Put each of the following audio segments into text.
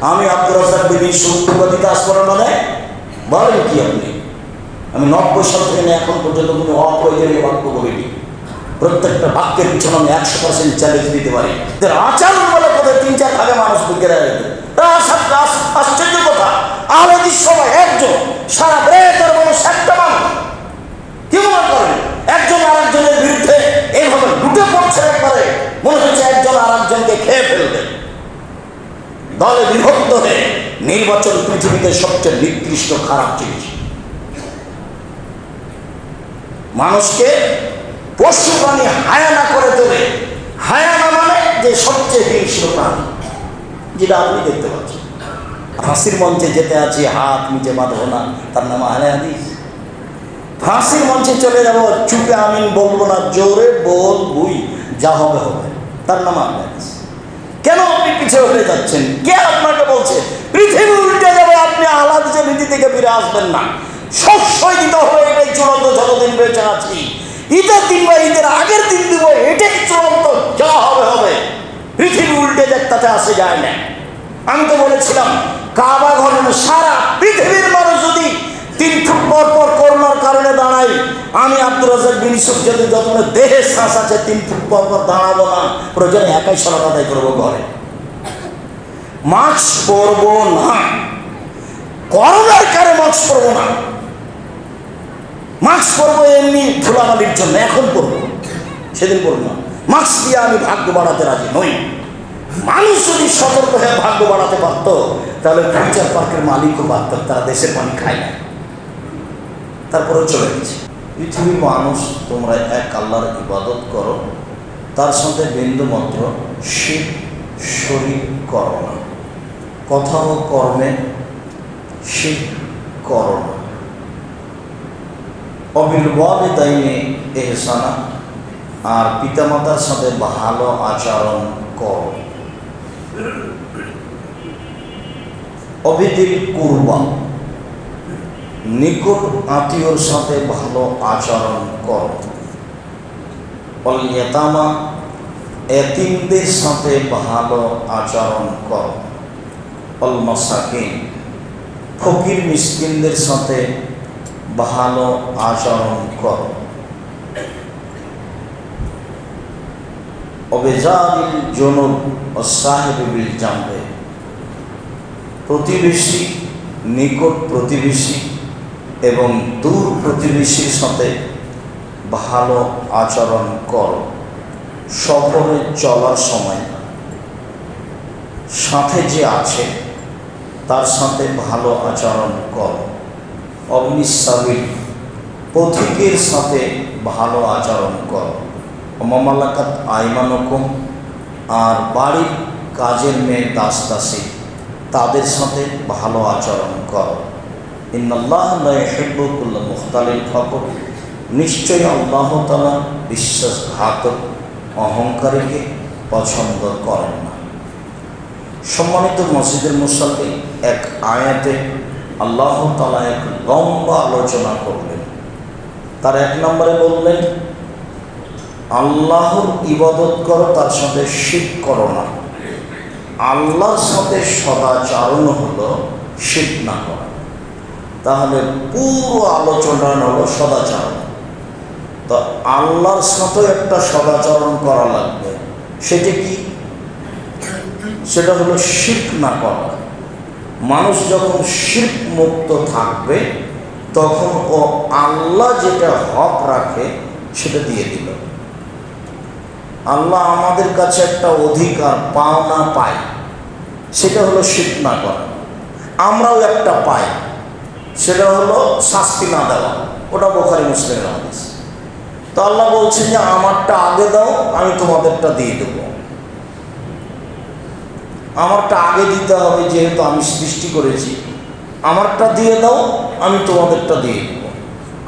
আমি আব্দুর রাজ্জাক বিন সত্যবাদিতা আসবো মানে বলেন কি আপনি? আমি 90 সাল থেকে এখন পর্যন্ত কোনো অপ্রয়োজনীয় বাক্য বলিনি। প্রত্যেকটা বাক্যের পিছনে আমি 100% চ্যালেঞ্জ দিতে পারি। এদের আচরণ বলে কোথায় 3-4 ভাগে মানুষ বিকেরা আশ্চর্য কথা। আহলেদিস সবাই একজন, সারা ব্রেতের মানুষ একটা মানুষ। কি মনে করেন একজন আরেকজনের বিরুদ্ধে এইভাবে লুটে পড়ছে, একবারে মনে হচ্ছে একজন আরেকজনকে খেয়ে ফেলবে। দলে বিভক্ত হয়ে নির্বাচন পৃথিবীতে সবচেয়ে নিকৃষ্ট খারাপ জিনিস। মানুষকে পশু প্রাণী হায়ানা করে তোলে। হায়ানা মানে যে সবচেয়ে হিংস্র প্রাণী, যেটা আপনি দেখতে পাচ্ছেন। ফাঁসির মঞ্চে যেতে আছি, হাত নিচে বাঁধবো না, তার নাম আহলে হাদিস। ফাঁসির মঞ্চে চলে যাবো, চুপে আমিন বলবো না, জোরে বল বুই, যা হবে হবে, তার নাম আহলে হাদিস। কেন আপনি পিছিয়ে হয়ে যাচ্ছেন? কে আপনাকে বলছে পৃথিবী উল্টে যাবে আপনি আহলে হাদিসের নীতি থেকে ফিরে আসবেন না? সবসময় দিতে হবে, এটাই চূড়ান্ত। যতদিন বেঁচে আছি, ঈদের দিন বা ঈদের আগের দিন দিব, এটাই চূড়ান্ত, যা হবে হবে। পৃথিবী উল্টে যাক, তাতে আসে যায় না। আমি তো বলেছিলাম কাবা ঘর সারা পৃথিবীর মানুষ যদি 3 ফুট পর পর করোনার কারণে দাঁড়াই, আমি আব্দুর রাজ্জাক বিন ইউসুফ যদি যত দেহে শ্বাস আছে 3 ফুট পর পর দাঁড়াবো না, প্রয়োজনে একাই সলাত আদায় করবো ঘরে। মাস্ক পরবো না, করোনার কারণে মাস্ক পরবো না। মাস্ক পরবো এমনি ধুলাবালির জন্য, এখন পরবো, সেদিন পরবো না। মাস্ক দিয়ে আমি ভাগ্য বাড়াতে রাজি নই। মানুষ যদি সতর্ক হয়ে ভাগ্য বাড়াতে পারতো, তাহলে ফিউচার পার্কের মালিকও পারত। তারা দেশের পানি খায় না, তারপরেও চলে গেছে। পৃথিবীর মানুষ, তোমরা এক আল্লাহর ইবাদত করো, তার সাথে বিন্দু মাত্র শিরক শরীক করো না। কথা ও কর্মে শিরক করো না। অবিল ওয়ালিদাইনি ইহসানা, আর পিতামাতার সাথে ভালো আচরণ করো। অবিদিল কুরবা, নিকট আত্মীয়র সাথে ভালো আচরণ করো। অল ইয়াতামা, এতিমদের সাথে ভালো আচরণ করো। অল মাসাকিন, ফকির মিসকিনদের সাথে ভালো আচরণ করো। অবেজাদিল জুনুব ও সাহেবে বিল জামবে, প্রতিবেশী, নিকট প্রতিবেশী এবং দূর প্রতিবেশীর সাথে ভালো আচরণ করো। সফরে চলার সময় সাথে যে আছে তার সাথে ভালো আচরণ করো। অবনিস সাবিল, পথিকের সাথে ভালো আচরণ করো। মামালাকাত আইমানুকুম, আর বাড়ির কাজের মেয়ে দাস দাসী, তাদের সাথে ভালো আচরণ করো। ইন্নাল্লাহ লা ইউহিব্বু কুল্লা মুখতালিন ফখর, নিশ্চয়ই আল্লাহ তাআলা বিশ্বাসঘাতক অহংকারীকে পছন্দ করেন না। সম্মানিত মসজিদের মুসাল্লি, এক আয়াতে আল্লাহ তাআলা এক লম্বা আলোচনা করলেন। তার 1 নম্বরে বললেন আল্লাহর ইবাদত করো, তার সাথে শিরক করো না। আল্লাহর সাথে সদাচরণ হলো শিরক না করা। তাহলে পুরো আলোচনা হলো সদাচরণ। তো আল্লাহর সাথে একটা সদাচরণ করা লাগবে। সেটা কি? সেটা হলো শিরক না করা। মানুষ যখন শিরক মুক্ত থাকবে, তখন ও আল্লাহ যেটা হক রাখে সেটা দিয়ে দিল। আল্লাহ আমাদের কাছে একটা অধিকার পাওনা পাই, সেটা হলো শিরক না করা। আমরাও একটা পাই, সেটা হলো শাস্তি না দেওয়া। ওটা বুখারী মুসলিমের হাদিস। তো আল্লাহ বলছেন যে আমারটা আগে দাও, আমি তোমাদেরটা দিয়ে দেবো। আমারটা আগে দিতে হবে, যেহেতু আমি সৃষ্টি করেছি। আমারটা দিয়ে দাও, আমি তোমাদেরটা দিয়ে দেবো।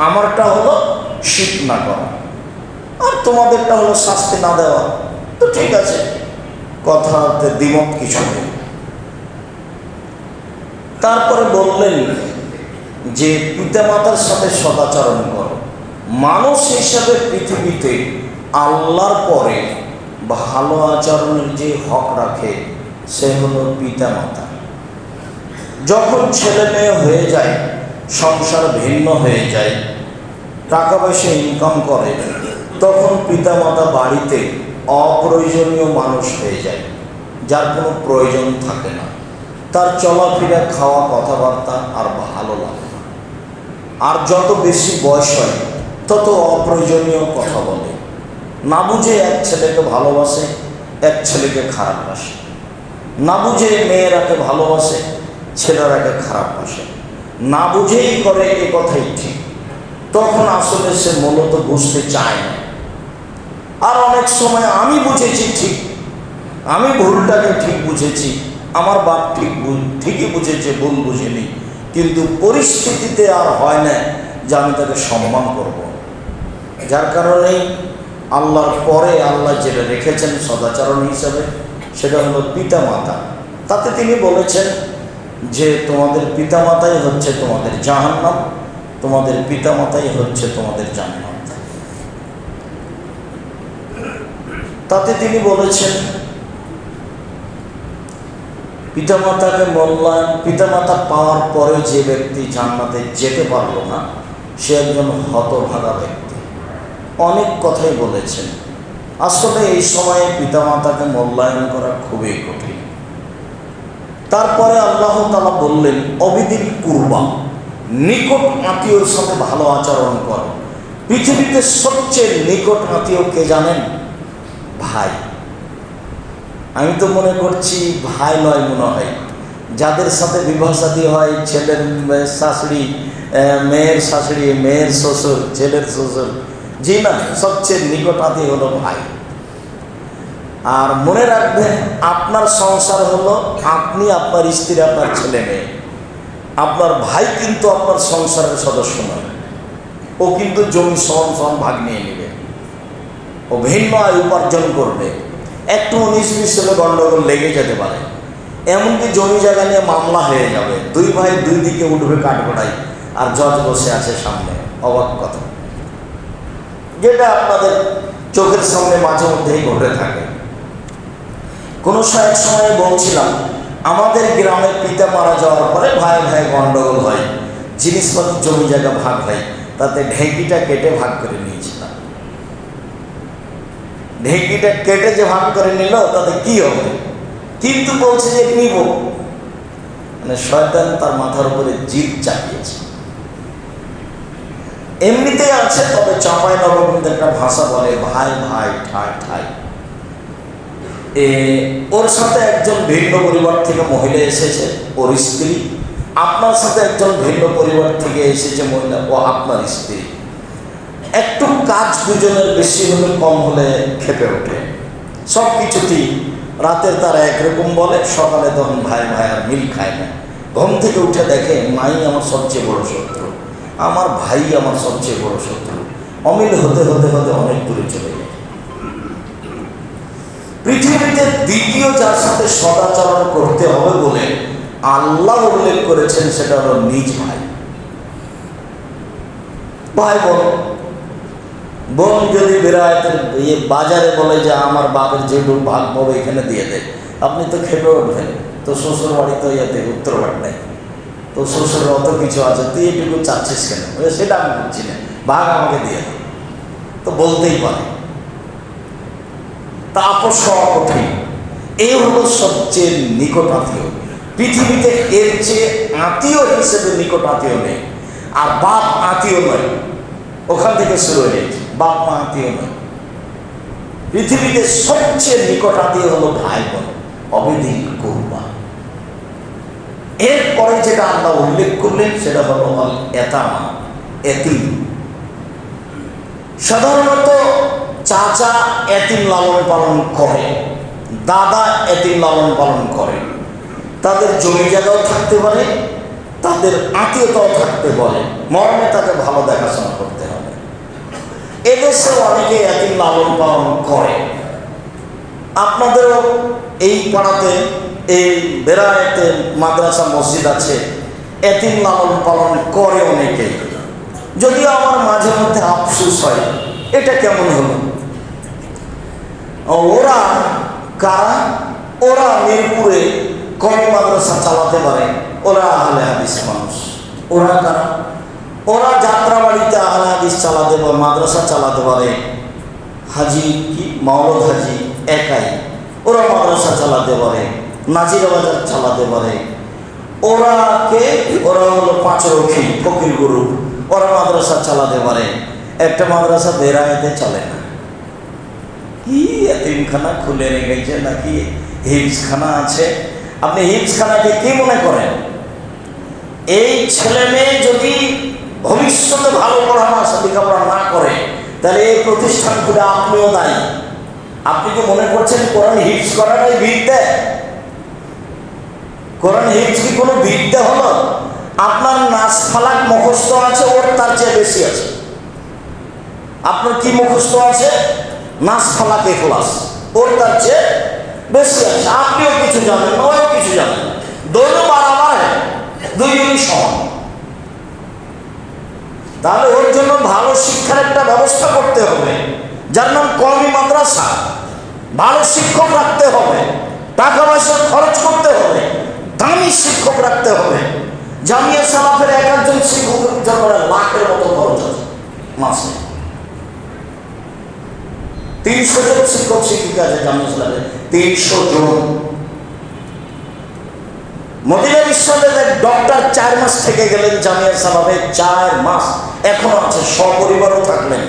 আমারটা হলো শিরক না করা, আর তোমাদেরটা হলো শাস্তি না দেওয়া। তো ঠিক আছে, কথাতে দ্বিমত কিছু নেই। তারপরে বললেন যে পিতামাতার সাথে সদাচরণ করো। মানুষ হিসাবে পৃথিবীতে আল্লাহর পরে ভালো আচরণের যে হক রাখে সে হলো পিতামাতা। যখন ছেলে মেয়ে হয়ে যায়, সংসার ভিন্ন হয়ে যায়, টাকা পয়সা ইনকাম করে, তখন পিতামাতা বাড়িতে অপ্রয়োজনীয় মানুষ হয়ে যায়, যার কোনো প্রয়োজন থাকে না। তার চলাফেরা, খাওয়া, কথাবার্তা আর ভালো লাগে না। আর যত বেশি বয়স হয় তত অপ্রয়োজনীয় কথা বলে, না বুঝে এক ছেলেকে ভালোবাসে, এক ছেলেকে খারাপ বাসে, না বুঝে মেয়েরাকে ভালোবাসে, ছেলেরাকে খারাপ বাসে, না বুঝেই করে, এ কথাই ঠিক। তখন আসলে সে মূলত বুঝতে চায় না। আর অনেক সময় আমি বুঝেছি ঠিক, আমি ভুলটাকে ঠিক বুঝেছি, আমার বাপ ঠিকই বুঝেছে, ভুল বুঝিনি, কিন্তু পরিস্থিতিতে আর হয় না যে আমি তাকে সম্মান করব। যার কারণেই আল্লাহর পরে আল্লাহ যেটা রেখেছেন সদাচরণ হিসাবে, সেটা হলো পিতামাতা। তাতে তিনি বলেছেন যে তোমাদের পিতামাতাই হচ্ছে তোমাদের জাহান্নাম, তোমাদের পিতামাতাই হচ্ছে তোমাদের জান্নাত। তাতে তিনি বলেছেন পিতামাতাকে মূল্যায়ন, পিতামাতা পাওয়ার পরে যে ব্যক্তি জান্নাতে যেতে পারলো না, সে একজন হতভাগা ব্যক্তি। অনেক কথাই বলেছেন। আসলে এই সময়ে পিতামাতাকে মূল্যায়ন করা খুবই কঠিন। তারপরে আল্লাহ তাআলা বললেন অবিদিল কুরবা, নিকট আত্মীয়র সাথে ভালো আচরণ করো। পৃথিবীতে সবচেয়ে নিকট আত্মীয় কে জানেন? ভাই। আমি তো মনে করছি ভাই নয়, মনে হয় যাদের সাথে বিবাহ শাদী হয়, ছেলের শাশুড়ি, মেয়ের শাশুড়ি, মেয়ের শ্বশুর, ছেলের শ্বশুর, জি না, সবচেয়ে নিকট আত্মীয় হলো ভাই। আর মনে রাখবেন, আপনার সংসার হলো আপনি, আপনার স্ত্রী, আপনার ছেলে মেয়ে। আপনার ভাই কিন্তু আপনার সংসারের সদস্য নয়। ও কিন্তু জমি সমান ভাগ নিয়ে নেবে, ও ভিন্ন আয় উপার্জন করবে। একটু 19-20 হলে গণ্ডগোল লেগে যেতে পারে, এমনকি জমি জায়গা নিয়ে মামলা হয়ে যাবে, দুই ভাই দুই দিকে উঠবে কাঠগড়াই, আর জজ বসে আছে সামনে। অবাক কথা, যেটা আপনাদের চোখের সামনে মাঝে মধ্যেই ঘটে থাকে। কোনো এক সময় বলছিলাম, আমাদের গ্রামের পিতা মারা যাওয়ার পরে ভাই ভাই গণ্ডগোল হয়, জিনিসপত্র জমি জায়গা ভাগ হয়, তাতে ঢেঁকিটা কেটে ভাগ করে নিয়েছিলাম। ঢেঁকিটা কেটে যে ভাগ করে নিল তাতে কি হবে, কিন্তু বলছে যে নিব। মানে শয়তান তার মাথার উপরে জিদ চাপিয়েছে। এমনিতেই আছে, তবে চাঁপায় নবগঞ্জের একটা ভাষা বলে ভাই ভাই ঠাই ঠাই। ওর সাথে একজন ভিন্ন পরিবার থেকে মহিলা এসেছে, ওর স্ত্রী। আপনার সাথে একজন ভিন্ন পরিবার থেকে এসেছে মহিলা, ও আপনার স্ত্রী। একটু কাজ দুজনের বেশি হলে কম হলে খেপে ওঠে। সব কিছুতেই রাতের তারা একরকম বলে, সকালে তখন ভাই ভাই আর মিল খায় না। ঘুম থেকে উঠে দেখে মাই আমার সবচেয়ে বড় শত্রু, আমার ভাই আমার সবচেয়ে বড় শত্রু। অমিল হতে হতে হতে অনেক দূরে চলে যায়। পৃথিবীতে দ্বিতীয় যার সাথে সদাচরণ করতে হবে বলে আল্লাহ উল্লেখ করেছেন, সেটা হলো নিজ ভাই। ভাই বোন, বোন যদি বেড়ায়তের বাজারে বলে যে আমার বাপের যেটুকু ভাগ পাবো এখানে দিয়ে দেয়, আপনি তো খেপে উঠবেন। তো শ্বশুর বাড়ি তো ইয়াতে উত্তরভাগ নেই, তো শ্বশুরের অত কিছু আছে, তুই এটুকু চাচ্ছিস কেন? সেটা আমি বুঝছি না, ভাগ আমাকে দিয়ে দেয়। তো বলতেই পারে, তা আপোষ হওয়া কঠিন। এই হলো সবচেয়ে নিকট আত্মীয়। পৃথিবীতে এর চেয়ে আত্মীয় হিসেবে নিকট আত্মীয় নেই। আর বাপ আত্মীয় নয়, ওখান থেকে শুরু হয়েছে। বাপ মা আত্মীয় নয়। পৃথিবীতে সবচেয়ে নিকট আত্মীয় হলো ভাই বোন, অবিদিল কুরবা। এরপরে যেটা আল্লাহ উল্লেখ করলেন সেটা হলো এতামা, এতিম। সাধারণত চাচা এতিম লালন পালন করে, দাদা এতিম লালন পালন করে। তাদের জমি জায়গাও থাকতে পারে, তাদের আত্মীয়তাও থাকতে পারে, মরণে তাকে ভালো দেখাশোনা করতে হবে। এদেশে অনেকে এতিম লালন পালন করে। আপনাদেরও এই পাড়াতে, এই বেড়াইতে মাদ্রাসা মসজিদ আছে, এতিম লালন পালন করে অনেকে। যদিও আমার মাঝে মধ্যে আফসোস হয়, এটা কেমন হলো? ওরা কারা? ওরা মিরপুরে কওমি মাদ্রাসা চালাতে পারে, ওরা আহলে হাদিস মানুষ। ওরা কারা? ওরা যাত্রাবাড়িতে আহলে হাদিস চালাতে পারে, মাদ্রাসা চালাতে পারে। হাজি কি মাওলাদ হাজি একাই, ওরা মাদ্রাসা চালাতে পারে, নাজিরা বাজার চালাতে পারে। ওরা হলো 5 রক্ষী ফকির গুরু, ওরা মাদ্রাসা চালাতে পারে। একটা মাদ্রাসা বেরায়েতে চলে না। কি এতিমখানা খুলে রেখেছে নাকি হিফজখানা আছে? আপনি হিফজখানাকে কি মনে করেন? এই ছেলে মেয়ে যদি ভবিষ্যতে ভালো লেখাপড়া না করে, তাহলে এই প্রতিষ্ঠান খুলে আপনিও দায়ী। আপনি কি মনে করছেন কোরআন হিফজ করাটাই বিদ্যা? কোরআন হিফজ কি কোনো বিদ্যা হলো? আপনার নাস ফালাক মুখস্থ আছে, ওর তার চেয়ে বেশি আছে। আপনার কি মুখস্থ আছে? নাস ফালাক ইখলাস, ওর তার চেয়ে বেশি আছে। আপনিও কিছু জানেন, ওও কিছু জানেন, দোনো বারাবার, দুইজনই সমান। তাহলে ওর জন্য ভালো শিক্ষার একটা ব্যবস্থা করতে হবে, যার নাম কওমি মাদ্রাসা। ভালো শিক্ষক রাখতে হবে, টাকা পয়সা খরচ করতে হবে, দামি শিক্ষক রাখতে হবে। জামিয়া সালাফের এক একজন শিক্ষকের জন্য লাখের মতো খরচ আছে মাসে। 300 জন শিক্ষক শিক্ষিকা আছে জামিয়া সালাফে, 300 জন। মদিনা বিশ্ববিদ্যালয়ের ডক্টর 4 মাস থেকে গেলেন জামিয়া সালাফে, 4 মাস এখনো আছে, সপরিবারও থাকলেন।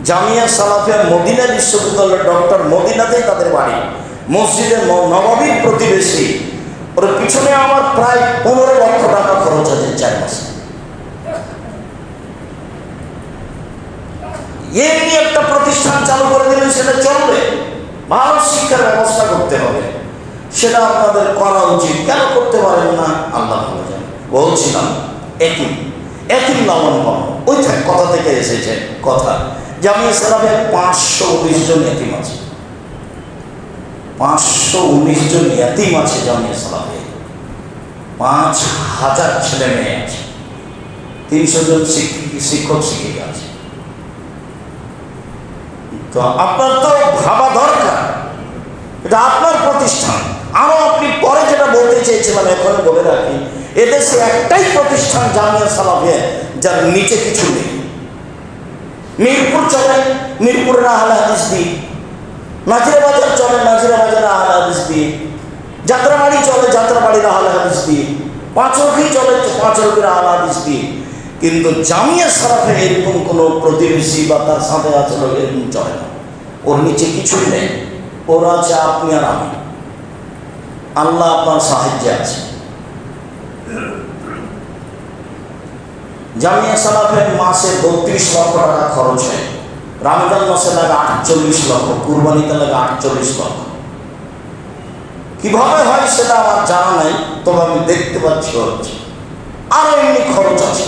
জামিয়া সালাফে মদিনা বিশ্ববিদ্যালয়ের ডক্টর, মদিনাতেই তাদের বাড়ি, মসজিদে নববীর প্রতিবেশী। ওর পিছনে আমার প্রায় 15 লক্ষ টাকা খরচ আছে 4 মাসে। এমনি একটা প্রতিষ্ঠান চালু করে দিলে সেটা চলবে? ভালো শিক্ষার ব্যবস্থা করতে হবে, সেটা আপনাদের করা উচিত। কেন করতে পারেন না আল্লাহ ভালো জানেন। বলছিলাম এতিম লালন পালন, ওই কথা থেকে এসেছে কথা। জামিয়া সালাফে 519 জন এতিম আছে, 519 জন এতিম আছে জামিয়া সালাফে। 5000 ছেলে মেয়ে আছে, 300 জন শিক্ষক শিক্ষিকা আছে। তো আপনার তো ভাবা দরকার, এটা আপনার প্রতিষ্ঠান। আরো আপনি পরে যেটা বলতে চেয়েছিলাম এখন বলে রাখি, এদেশে একটাই প্রতিষ্ঠান জামিয়া সালাফে যার নিচে কিছু নেই। মিরপুর চলে, মিরপুরের আহলে হাদিস দিয়ে। নাজিরা বাজার চলে, নাজিরা বাজারের আহলে হাদিস দিয়ে। যাত্রাবাড়ি চলে, যাত্রাবাড়ির আহলে হাদিস দিয়ে। 5 রক্ষী চলে, 5 রক্ষীর আহলে হাদিস দিয়ে। কিন্তু জামিয়া সালাফে এরকম কোনো প্রতিবেশী বা তার সাথে আছে এরকম চলে না। ওর নিচে কিছুই নেই, ওর আছে আপনি আর আমি। আল্লাহ আপনার সাহায্যে আছে। জামিয়া সালাফের মাসে 32 লক্ষ টাকা খরচ হয়। রমজান মাসে লাগে 48 লক্ষ, কুরবানিতে লাগে 48 লক্ষ। কিভাবে হয় সেটা আমার জানা নাই, তবে আমি দেখতে পাচ্ছি হচ্ছে। আরো এমনি খরচ আছে।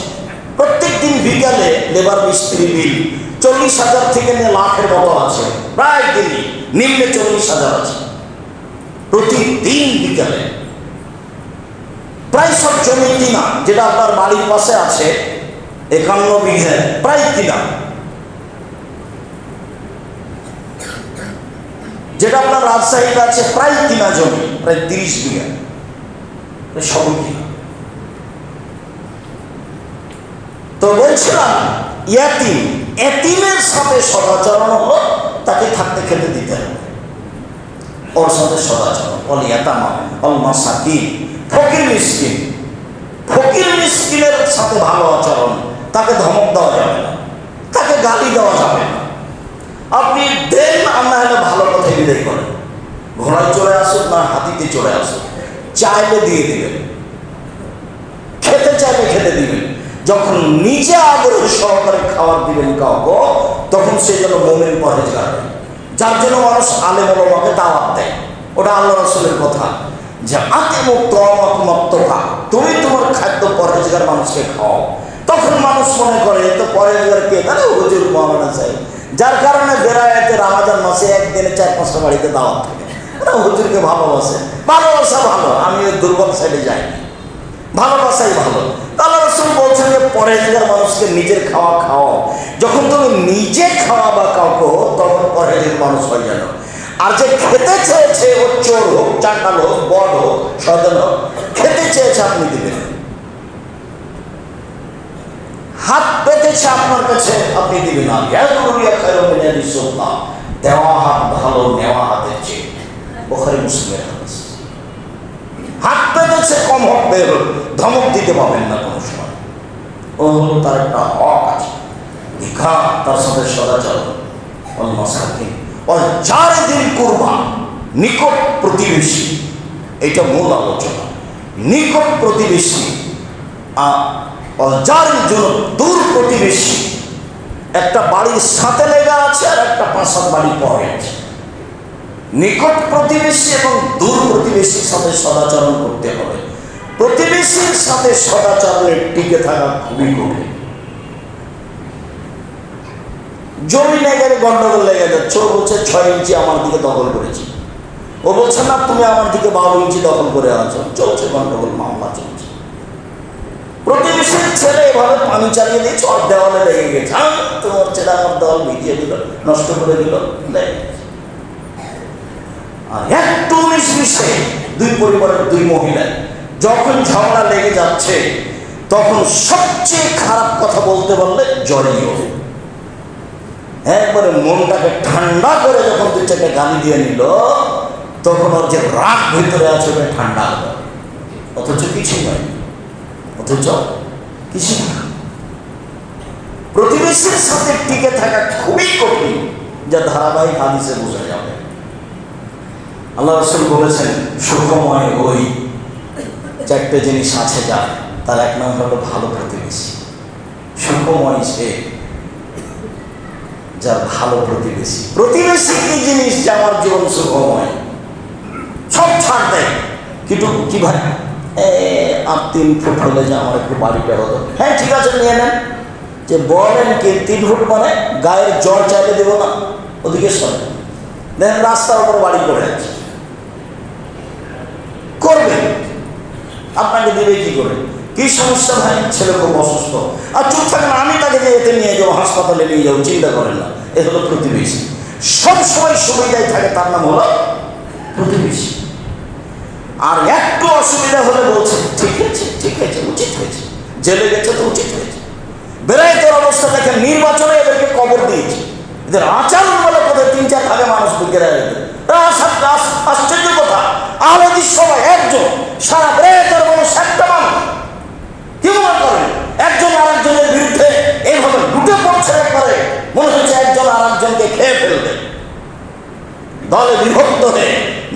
প্রত্যেক দিন বিকালে লেবার মিস্ত্রি বিল 40,000 থেকে নিয়ে লাখের মতো আছে। প্রায় দিনই নিম্নে 40,000 আছে প্রতিদিন বিকালে। প্রায় সব জমি কিনা, যেটা আপনার বাড়ির পাশে আছে 51 বিঘে, প্রায় কিনা। যেটা আপনার রাজশাহীতে আছে প্রায় কিনা জমি, প্রায় 30 বিঘা, সব কিনা। তো বলছিলাম এতিমের সাথে সদাচরণ হলো তাকে থাকতে খেতে দিতে হবে, ওর সাথে সদাচরণ। ফকির মিসকিনের সাথে ভালো আচরণ, তাকে ধমক দেওয়া যাবে না, তাকে গালি দেওয়া যাবে না। আপনি দেন আর না হলে ভালো কথায় বিদায় করেন। ঘোড়ায় চলে আসুক না হাতিতে চলে আসুক, চাইলে দিয়ে দিবেন, খেতে চাইলে খেতে দিবেন। যখন নিজে আগ্রহ সহকারে খাবার দিবেন কাউকে, তখন সে যেন মুমিন পরহেজগার হয়। যার জন্য মানুষ আলেম ওলামাকে দাওয়াত দেয়, ওটা আল্লাহ রাসূলের কথা, যে আতিমু তাআমাকুমুত্তাকা, তুমি তোমার খাদ্য পরহেজগার মানুষকে খাও। তখন মানুষ মনে করে তো পরহেজগার কে, তাহলে হুজুর মাওলানা সাহেব। যার কারণে বেরায়েতে রমজান মাসে একদিনে 4-5টা বাড়িতে দাওয়াত থাকে। ওরা হুজুরকে ভালোবাসে, ভালোবাসা ভালো, আমি ওই দুর্বল সাইডে যাই, ভালোবাসাই ভালো। আল্লাহ রাসূল বলছেন যে পরহেজগার মানুষকে নিজের খাওয়া খাও। যখন তুমি নিজে খাওয়াবা কাউকে, তখন পরহেজগার মানুষ হয়ে যাবে। আর যে খেতে চেয়েছে, ও চোর হোক, চান্ডাল হোক, বড় হোক, শয়তান হোক, খেতে চেয়েছে আপনি দিবেন। হাত পেতেছে আপনার কাছে, আপনি দিবেন না। দেওয়া হাত ভালো নেওয়া হাতের চেয়ে। বুখারী মুসলিমের হাদিস। হাত পেতেছে, কম হক বের হোক, ধমক দিতে পাবেন না কোনো সময়। ও হলো তার একটা হক আছে, ভিক্ষা, তার সাথে সদাচরণ। যার দিন করবা, নিকট প্রতিবেশী, এটা মূল আলোচনা। নিকট প্রতিবেশী যার জন্য দূর প্রতিবেশী। একটা বাড়ির সাথে লেগা আছে আর একটা 5-7 বাড়ি পরে আছে। নিকট প্রতিবেশী এবং দূর প্রতিবেশীর সাথে সদাচরণ করতে হবে। প্রতিবেশীর সাথে সদাচরণের টিকে থাকা খুবই কঠিন। জমি লেগে গন্ডগোল লেগে যাচ্ছে। ও বলছে 6 ইঞ্চি আমার দিকে দখল করেছি, ও বলছে না তুমি আমার দিকে 12 ইঞ্চি দখল করে আছো। চলছে গন্ডগোল, মামলা চলছে। প্রতিবেশীর ছেলে এভাবে পানি চালিয়ে দিয়েছে, ওর দেওয়ালে লেগে গেছে। তোমার ছেলে আমার দেওয়াল ভিজিয়ে দিল, নষ্ট করে দিল। আর একটু মিশে দুই পরিবারের 2 মহিলা যখন ঝগড়া লেগে যাচ্ছে, তখন সবচেয়ে খারাপ কথা বলতে বললে জড়িয়ে একবারে মনটাকে ঠান্ডা করে যখন 2-4টা গালি দিয়ে নিল, তখন ওর যে রাগ ভিতরে আছে ওটা ঠান্ডা হলো। অথচ কিছুই নয়, অথচ কিছু না। প্রতিবেশীর সাথে টিকে থাকা খুবই কঠিন, যা ধারাবাহিক হাদিসে বোঝা যাবে। আল্লাহ রাসূল বলেছেন, সুখময় ওই 4টে জিনিস আছে যার, তার 1 নম্বর হলো ভালো প্রতিবেশী। সুখময় সে যার ভালো প্রতিবেশী। প্রতিবেশী কি জিনিস যে আমার জীবন সুখময়, সব ছাড় দেয়। কিন্তু কি ভাই, আর 3 ফুট হলে যে আমার একটু বাড়িটা হতো। হ্যাঁ ঠিক আছে, নিয়ে নেন। যে বলেন কি 3 ফুট মানে গায়ের জ্বর চাইলে দেবো না, ওদিকে সরে দেখেন রাস্তার উপর বাড়ি করে আছে, করবেন। আপনাকে দেবে কি করে? কি সমস্যা ভাই? ছেলে খুব অসুস্থ, আর চুপ থাকে না, আমি তাকে এতে নিয়ে যাবো, হাসপাতালে নিয়ে যাবো, চিন্তা করেন না। এ হলো প্রতিবেশী। সবসময় সুবিধায় থাকে, তার নাম হলো প্রতিবেশী। আর একটু অসুবিধা হলে বলছে ঠিক আছে, ঠিক আছে, উচিত হয়েছে, জেলে গেছে তো উচিত হয়েছে। বেলায়েতের অবস্থা দেখেন, নির্বাচনে এদেরকে কবর দিয়েছে। এদের আচরণ বলে কোথায় 3-4 ভাগে মানুষ বিকেরা যেত। আশ্চর্য কথা, আহমদিস সবাই একজন, সারা বেলায়েতের মানুষ একটা মানুষ। কি মনে করেন একজন আরেকজনের বিরুদ্ধে এইভাবে লুটে পড়ছে, একবারে মনে হচ্ছে একজন আরেকজনকে খেয়ে ফেলবে। দলে বিভক্ত হয়ে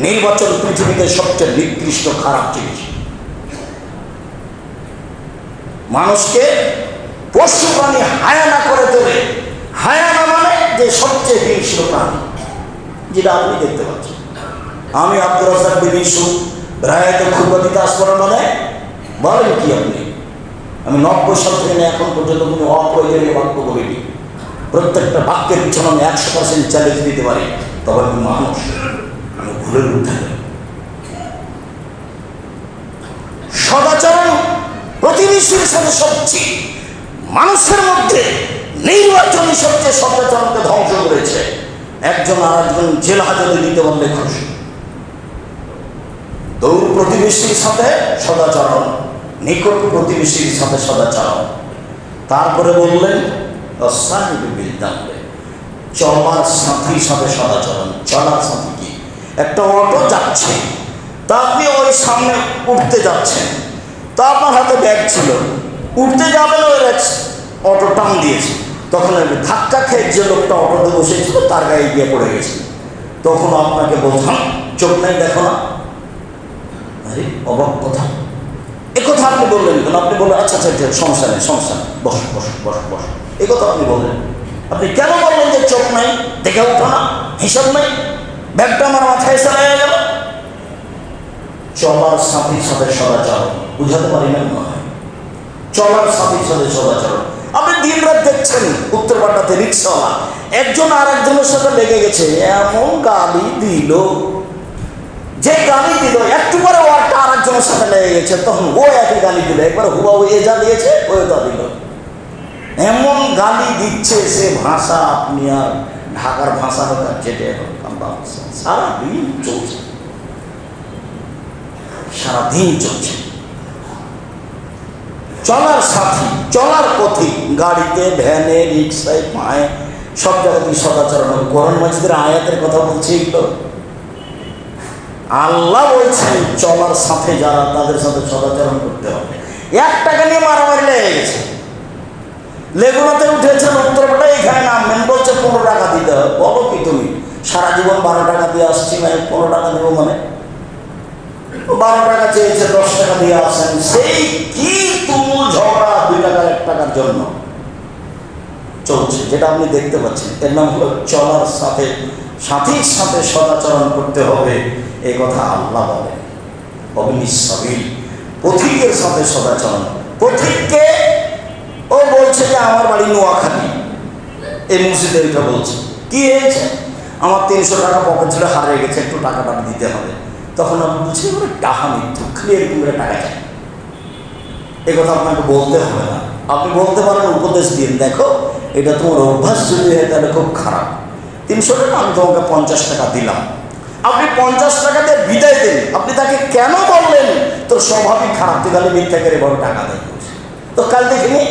নির্বাচন পৃথিবীতে সবচেয়ে নিকৃষ্ট খারাপ জিনিস। মানুষকে পশু প্রাণী হায়ানা করে তোলে। হায়ানা মানে যে সবচেয়ে হিংস্র প্রাণী, যেটা আপনি দেখতে পাচ্ছেন। আমি আব্দুর রাজ্জাক বিন ইউসুফ রায়াতে খুতবা দিতে আসবার মানে বলেন কি আপনি? আমি 90 সাল থেকে এখন পর্যন্ত কোনো অপ্রয়োজনীয় বাক্য বলিনি। প্রত্যেকটা বাক্যের পিছনে আমি 100% চ্যালেঞ্জ দিতে পারি। তবে আমি মানুষ, আমি ভুলের উঠতে সদাচরণ প্রতিবেশীর সাথে সবচেয়ে মানুষের মধ্যে নির্বাচনী সবচেয়ে সদাচরণকে ধ্বংস করেছে। একজন আর একজন জেল হাজতে দিতে বললে খুশি। দূর প্রতিবেশীর সাথে সদাচরণ, নিকট প্রতিবেশীর সাথে সদাচরণ। তারপরে বললেন চলার সাথীর সাথে সদাচরণ। চলার সাথী কি? একটা অটো যাচ্ছে, তা আপনি ওই সামনে উঠতে যাচ্ছেন, তা আপনার হাতে ব্যাগ ছিল, উঠতে যাবেন, ওই অটো টান দিয়েছে। তখন ধাক্কা খেয়ে যে লোকটা অটোতে বসেছিল তার গায়ে গিয়ে পড়ে গেছে। তখন আপনাকে বলতাম চোখ নাই, দেখো না। আরে অবাক কথা, এ কথা আপনি বললেন কেন? আপনি বললেন আচ্ছা আচ্ছা সমস্যা নেই, সমস্যা নেই, বস বস বস বস, এ কথা আপনি বললেন। আপনি কেন বললেন যে চোখ নাই, দেখে উঠো না, হিসাব নাই? ব্যাগটা আমার মাথায় এসে লেগে গেল। চলার সাথীর সাথে সদাচরণ, বুঝাতে পারি না মনে হয়। চলার সাথীর সাথে সদাচরণ। আপনি দিন রাত দেখছেন উত্তরপাড়াতে রিক্সাওয়ালা একজন আর একজনের সাথে লেগে গেছে, এমন গালি দিল, যে গালি দিল একটু পরে ও একটা আর একজনের সাথে লেগে গেছে, তখন ও একই গালি দিল। একবার হুবাহু এ যা দিয়েছে ও তা দিল। এমন গালি দিচ্ছে সে ভাষা আপনি আর ঢাকার ভাষা হোক আর যেটা হোক আল্লাহ সারাদিন চলছে, সারাদিন চলছে। চলার সাথী, চলার পথে, গাড়িতে, ভ্যানে, রিক্সায়, পায়ে, সব জায়গাতেই সদাচরণ। কোরআন মাজিদের আয়াতের কথা বলছে এগুলো। আল্লাহ বলছেন চলার সাথে যারা, তাদের সাথে সদাচরণ করতে হবে। 1 টাকা নিয়ে মারামারি লেগে গেছে, লেগুনাতে উঠেছেন উত্তরপাটা, এখানে নামবেন, বলছে 15 টাকা দিতে হবে। বলো কি তুমি, সারা জীবন 12 টাকা দিয়ে আসছি, না 15 টাকা দেবো মানে? 12 টাকা চেয়েছে, 10 টাকা দিয়ে আসেন। সেই কি তুমুল ঝগড়া 2 টাকার 1 টাকার জন্য চলছে, যেটা আপনি দেখতে পাচ্ছেন। এর নাম হলো চলার সাথে, সাথীর সাথে সদাচরণ করতে হবে, এই কথা আল্লাহ বলে। অবিনিস সাবিল, পথিকের সাথে সদাচরণ। পথিককে ও বলছে যে আমার বাড়ি নোয়াখালী, এই মসজিদে এটা বলছে, কি হয়েছে, আমার 300 টাকা পকেট ছিল, হারিয়ে গেছে, একটু টাকাটা দিতে হবে। তখন আপনি বুঝছেন টাকা মৃত্যু, খালি এরকম করে টাকা চাই। এ কথা আপনাকে বলতে হবে না, আপনি বলতে পারেন, উপদেশ দিন, দেখো এটা তোমার অভ্যাস যদি হয় তাহলে খুব খারাপ। 300 টাকা আমি তোমাকে 50 টাকা দিলাম, আপনি 50 টাকা দিয়ে বিদায় দেন। আপনি তাকে কেন বললেন, তোর স্বাভাবিক খারাপ, তুই তাহলে মিথ্যাকের এভাবে টাকা দেয়। তো কাল দেখিনি,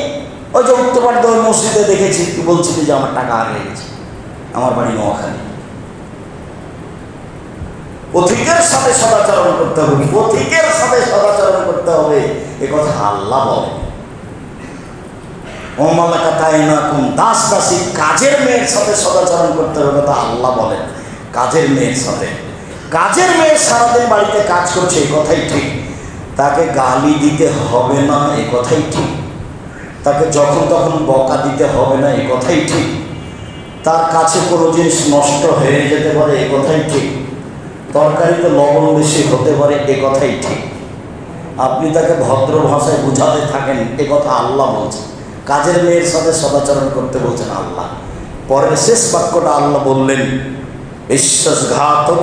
ওই যে উত্তরপাড়া ওই মসজিদে দেখেছি, তুই বলছিলি যে আমার টাকা হারিয়ে গেছে, আমার বাড়ি নোয়াখালী। পথিকের সাথে সদাচরণ করতে হবে, পথিকের সাথে সদাচরণ করতে হবে, এ কথা আল্লাহ বলে। ওমালাকা তাইনাকুম, দাস দাসী, কাজের মেয়ের সাথে সদাচরণ করতে হবে, কথা আল্লাহ বলেন। কাজের মেয়ের সাথে, কাজের মেয়ে সারাদিন বাড়িতে কাজ করছে, এই কথাই ঠিক। তাকে গালি দিতে হবে না, এই কথাই ঠিক। তাকে যখন তখন বকা দিতে হবে না, এই কথাই ঠিক। তার কাছে কোনো জিনিস নষ্ট হয়ে যেতে পারে, এই কথাই ঠিক। তরকারিতে লবণ বেশি হতে পারে, এ কথাই ঠিক। আপনি তাকে ভদ্র ভাষায় বুঝাতে থাকেন, এ কথা আল্লাহ বলছেন। কাজের মেয়ের সাথে সদাচরণ করতে বলছেন আল্লাহ। পরের শেষ বাক্যটা আল্লাহ বললেন, বিশ্বাসঘাতক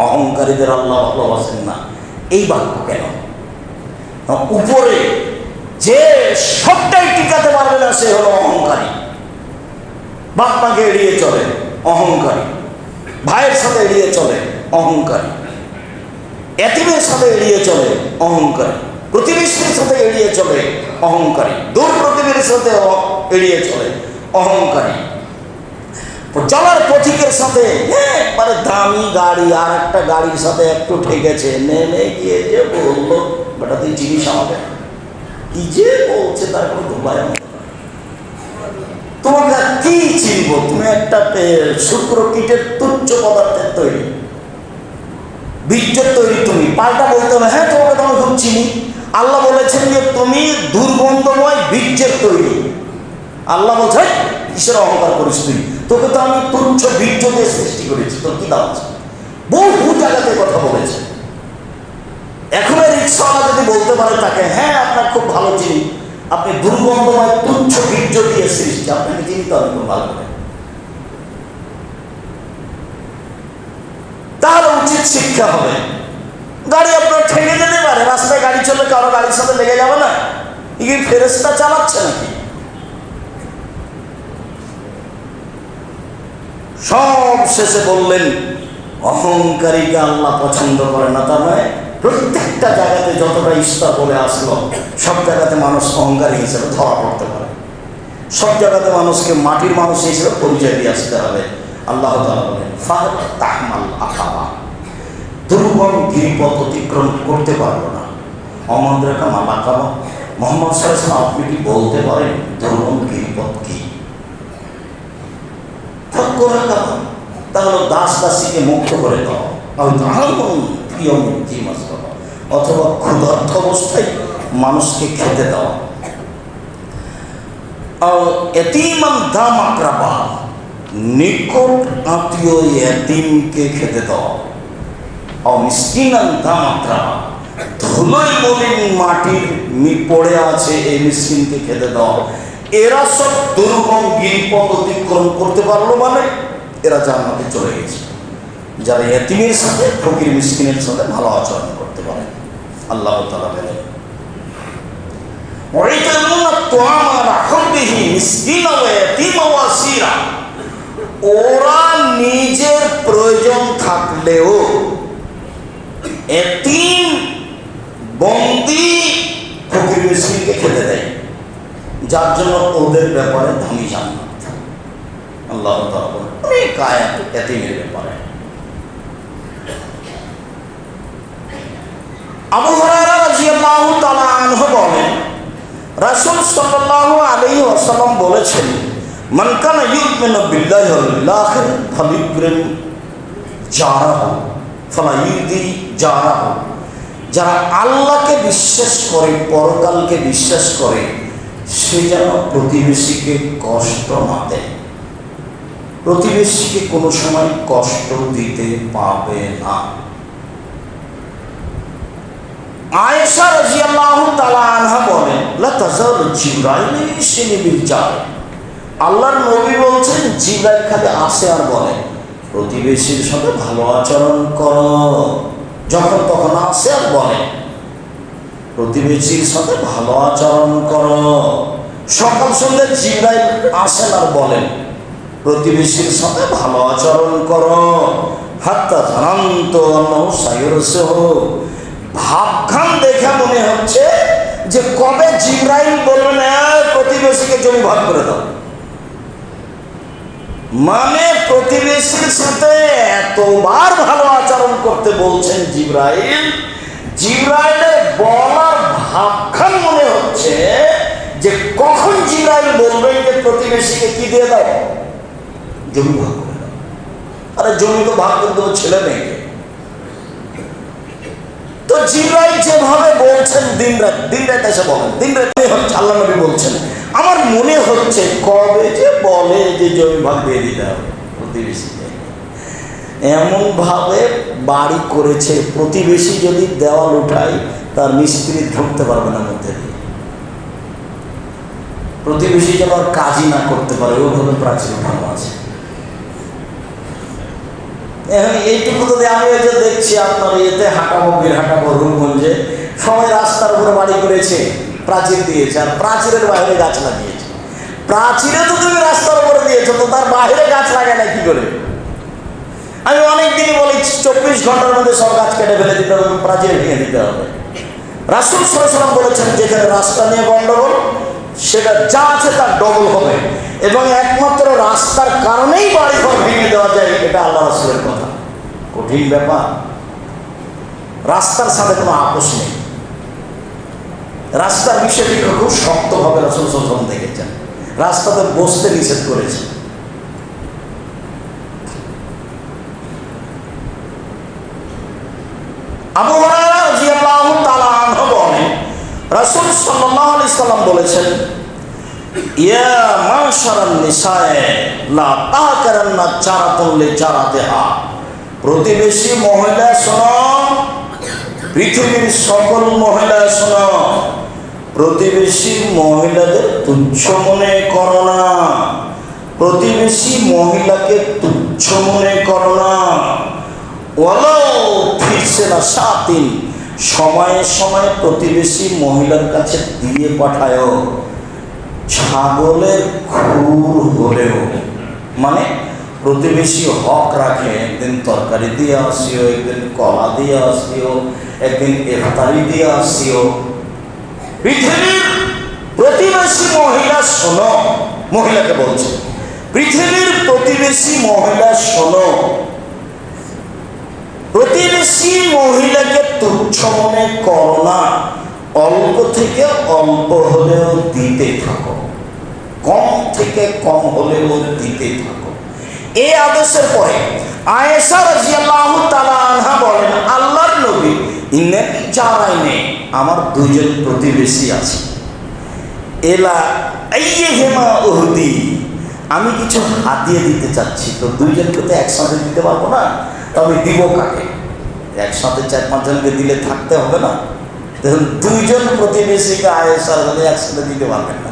অহংকারীদের আল্লাহ ভালোবাসেন না। এই বাক্য কেন? উপরে যে সবটাই টিকাতে পারবে না, সে হলো অহংকারী। বাপ মাকে এড়িয়ে চলে, অহংকারী। ভাইয়ের সাথে এড়িয়ে চলে, অহংকারী। এতিমের সাথে এড়িয়ে চলে, অহংকারী। প্রতিবেশীর সাথে এড়িয়ে চলে, অহংকারী। দূর প্রতিবেশীর সাথে এড়িয়ে চলে, অহংকারী। চলার পথিকের সাথে একবারে দামি গাড়ি আর একটা গাড়ির সাথে একটু ঠেকেছে, নেমে গিয়ে যে বললো, বেটা তুই চিনিস আমাকে, কি যে বলছে তার কোনো দুবাই, তোমাকে কি চিনবো, তুমি একটা শুক্র কীটের তুচ্ছ পদার্থের তৈরি, বীর্যের তৈরি। তুমি পাল্টা বলতে হবে, হ্যাঁ তোমাকে তো আমি খুব চিনি। আল্লাহ বলেছেন যে তুমি দুর্গন্ধময় বীর্যের তৈরি। আল্লাহ বলছে কিসের অহংকার করিস তুই, তোকে তো আমি তুচ্ছ বীর্য দিয়ে সৃষ্টি করেছি, তোর কি দাম আছে? বহু জায়গাতে কথা বলেছে। এখন রিক্সাওয়ালা যদি বলতে পারে তাকে, হ্যাঁ আপনার খুব ভালো চিনি, আপনি দুর্গন্ধময় তুচ্ছ বীর্য দিয়ে সৃষ্টি, আপনাকে চিনি তো আমি খুব ভালো করে, তাহলে উচিত শিক্ষা হবে। গাড়ি আপনার ঠেকে যেতে পারে, রাস্তায় গাড়ি চললে কারো গাড়ির সাথে লেগে যাবে না, কি ফেরেশতা চালাচ্ছে নাকি? সব শেষে বললেন অহংকারীকে আল্লাহ পছন্দ করে না। তার মানে প্রত্যেকটা জায়গাতে যতটা স্তর বলে আসলো, সব জায়গাতে মানুষ অহংকারী হিসেবে ধরা পড়তে পারে, সব জায়গাতে মানুষকে মাটির মানুষ হিসেবে পরিচয় দিয়ে আসতে হবে। আল্লাহ তাআলা বলেন ফাতাহমাল আকাবা, দুর্গম গিরিপথ অতিক্রম করতে পারবো না। অমন্দ্রেকা মাল আকাবা, মোহাম্মদ সাল্লাল্লাহু আলাইহি ওয়াসাল্লাম আপনি কি বলতে পারেন দুর্গম গিরিপথ কি? তাহলে দাস দাসীকে মুক্ত করে দাও, অথবা ক্ষুধার্ত অবস্থায় মানুষকে খেতে দাও। এতিমান দাম আকরাবা, নিকট আত্মীয় এতিমকে খেতে দাও। মিসকিনান দাম আকরাবা, ধুলোয় মলিন মাটির পড়ে আছে এই মিসকিনকে খেতে দাও। এরা সব দুর্গম গিরিপথ অতিক্রম করতে পারলো মানে এরা জান্নাতে চলে গেছে, যারা এতিমের সাথে ফকির মিসকিনের সাথে ভালো আচরণ করতে পারে। আল্লাহ তাআলা বলেন ওরা নিজের প্রয়োজন থাকলেও এতিম বন্দি ফকির মিসকিনকে খেতে দেয়, যার জন্য ওদের ব্যাপারে দামি জান্নাত। আল্লাহ তাআলা বলেন অনেক আয়াত এতিমের ব্যাপারে। আবু হুরায়রা রাদিয়াল্লাহু তাআলা আনহু বলেন, রাসূল সাল্লাল্লাহু আলাইহি ওয়াসাল্লাম বলেছেন, মান কানা ইউমিনু বিল্লাহি ওয়াল আখির ফালিউকরিম জারাহু ফালা ইউদি জারাহু। যারা আল্লাহকে বিশ্বাস করে, পরকালকে বিশ্বাস করে, সে যেন প্রতিবেশীকে কষ্ট না দেয়, প্রতিবেশীকে কোনো সময় কষ্ট দিতে পাবে না। আয়েশা রাদিয়াল্লাহু তাআলা আনহা বলেন, লা তাযালু জিবরাইল ইয়াসিনি বিল জার। আল্লাহর নবী বলছেন, জিবরাইল খালি আসে আর বলে প্রতিবেশীর সাথে ভালো আচরণ করো। যখন তখন আসে আর বলে প্রতিবেশীর সাথে ভালো আচরণ করো। সকাল সন্ধ্যা জিবরাইল আসেন আর বলেন প্রতিবেশীর সাথে ভালো আচরণ করো। হাত্তা জানান্ত আল্লাহু সাইয়ুরসুহু। ভাবখান দেখে মনে হচ্ছে যে কবে জিবরাইল বলবেন প্রতিবেশীকে জমি ভাগ করে দাও। মানে প্রতিবেশীর সাথে এতবার ভালো আচরণ করতে বলছেন জিবরাইল, জিবরাইলের বলার ভাবখান মনে হচ্ছে যে কখন জিবরাইল বলবেন যে প্রতিবেশীকে কি দিয়ে দাও, জমি ভাগ করে দাও। আরে জমি তো ভাগ করে দেবো ছেলে মেয়েকে। তো জিবরাইল যেভাবে বলছেন দিন রাত এসে বলেন, দিন রাত হচ্ছে আল্লাহ নবী বলছেন, আমার মনে হচ্ছে কবে যে বলে যে জমি ভাগ দিয়ে দিতে হবে প্রতিবেশীকে। এমন ভাবে বাড়ি করেছে প্রতিবেশী যদি দেওয়াল উঠায় তার মিস্ত্রি ঢুকতে পারবে না মধ্যে দিয়ে, প্রতিবেশী যেন আর কাজই না করতে পারে ওইভাবে প্রাচীর উঠানো আছে। এখন এইটুকু যদি আমি ওই যে দেখছি আপনার এতে হাঁটাবো হাঁটাবো রূপগঞ্জে সবাই রাস্তার উপরে বাড়ি করেছে, প্রাচীর দিয়েছে, আর প্রাচীরের বাইরে গাছ লাগিয়েছে। প্রাচীরে তো তুমি রাস্তার উপরে দিয়েছো, তো তার বাইরে গাছ লাগায় না কি করে? আমি অনেকদিনই বলি 24 ঘন্টার মধ্যে সব গাছ কেটে ফেলে দিতে হবে, প্রাচীর ভেঙে দিতে হবে। রাসূল সাল্লাল্লাহু আলাইহি ওয়াসাল্লাম বলেছেন যেখানে রাস্তা নিয়ে গন্ডগোল সেটা যা আছে তার ডবল হবে, এবং একমাত্র রাস্তার কারণেই বাড়িঘর ভেঙে দেওয়া যায়, এটা আল্লাহ রাসূলের কথা। কঠিন ব্যাপার। রাস্তার সাথে কোনো আপোষ নেই। রাস্তার বিষয়টি খুব শক্তভাবে রাসূল সাল্লাল্লাহু আলাইহি ওয়াসাল্লাম দেখেছেন, রাস্তাতে বসতে নিষেধ করেছেন। আবু হুরায়রা রাদিয়াল্লাহু তাআলা আনহু বলেন, রাসূল সাল্লাল্লাহু আলাইহি ওয়াসাল্লাম বলেছেন, ইয়া মাশারান নিসায়ে লা তাকারান্না জারাতুন লিজারাতিহা। প্রতিবেশী মহিলা শোনো, পৃথিবীর সকল মহিলা শোনো, প্রতিবেশী মহিলাদের তুচ্ছ মনে করো না, প্রতিবেশী মহিলাকে তুচ্ছ মনে করো না। ওয়ালাউ ফিরছে না সাতিন, সময়ে সময়ে প্রতিবেশী মহিলার কাছে দিয়ে পাঠায়, ছাগলের খুর হলেও। মানে প্রতিবেশী হক রাখে, একদিন তরকারি দিয়ে আসিও, একদিন কলা দিয়ে আসিও, একদিন ইফতারি দিয়ে আসিও। পৃথিবীর প্রতিবেশী মহিলা শোনো, মহিলাকে বলছে পৃথিবীর প্রতিবেশী মহিলা শোনো, প্রতিবেশী মহিলাকে তুচ্ছ মনে করো না, অল্প থেকে অল্প হলেও দিতে থাকো, কম থেকে কম হলেও দিতে থাকো। এই আদেশের পরে আয়েশা রাদিয়াল্লাহু তাআলা আনহা বলেন, আল্লাহর নবী ইন্নানি জারাইনে, আমার দুজন প্রতিবেশী আছে, এলা আইয়িহিমা উহদি, আমি কিছু হাদিয়া দিতে চাচ্ছি। তো দুইজনকে তো একসাথে দিতে পারবো না, তবে দিব কাকে? একসাথে 4-5 জনকে দিলে থাকতে হবে না। দেখুন দুইজন প্রতিবেশীকে আয়েশা একসাথে দিতে পারবেন না।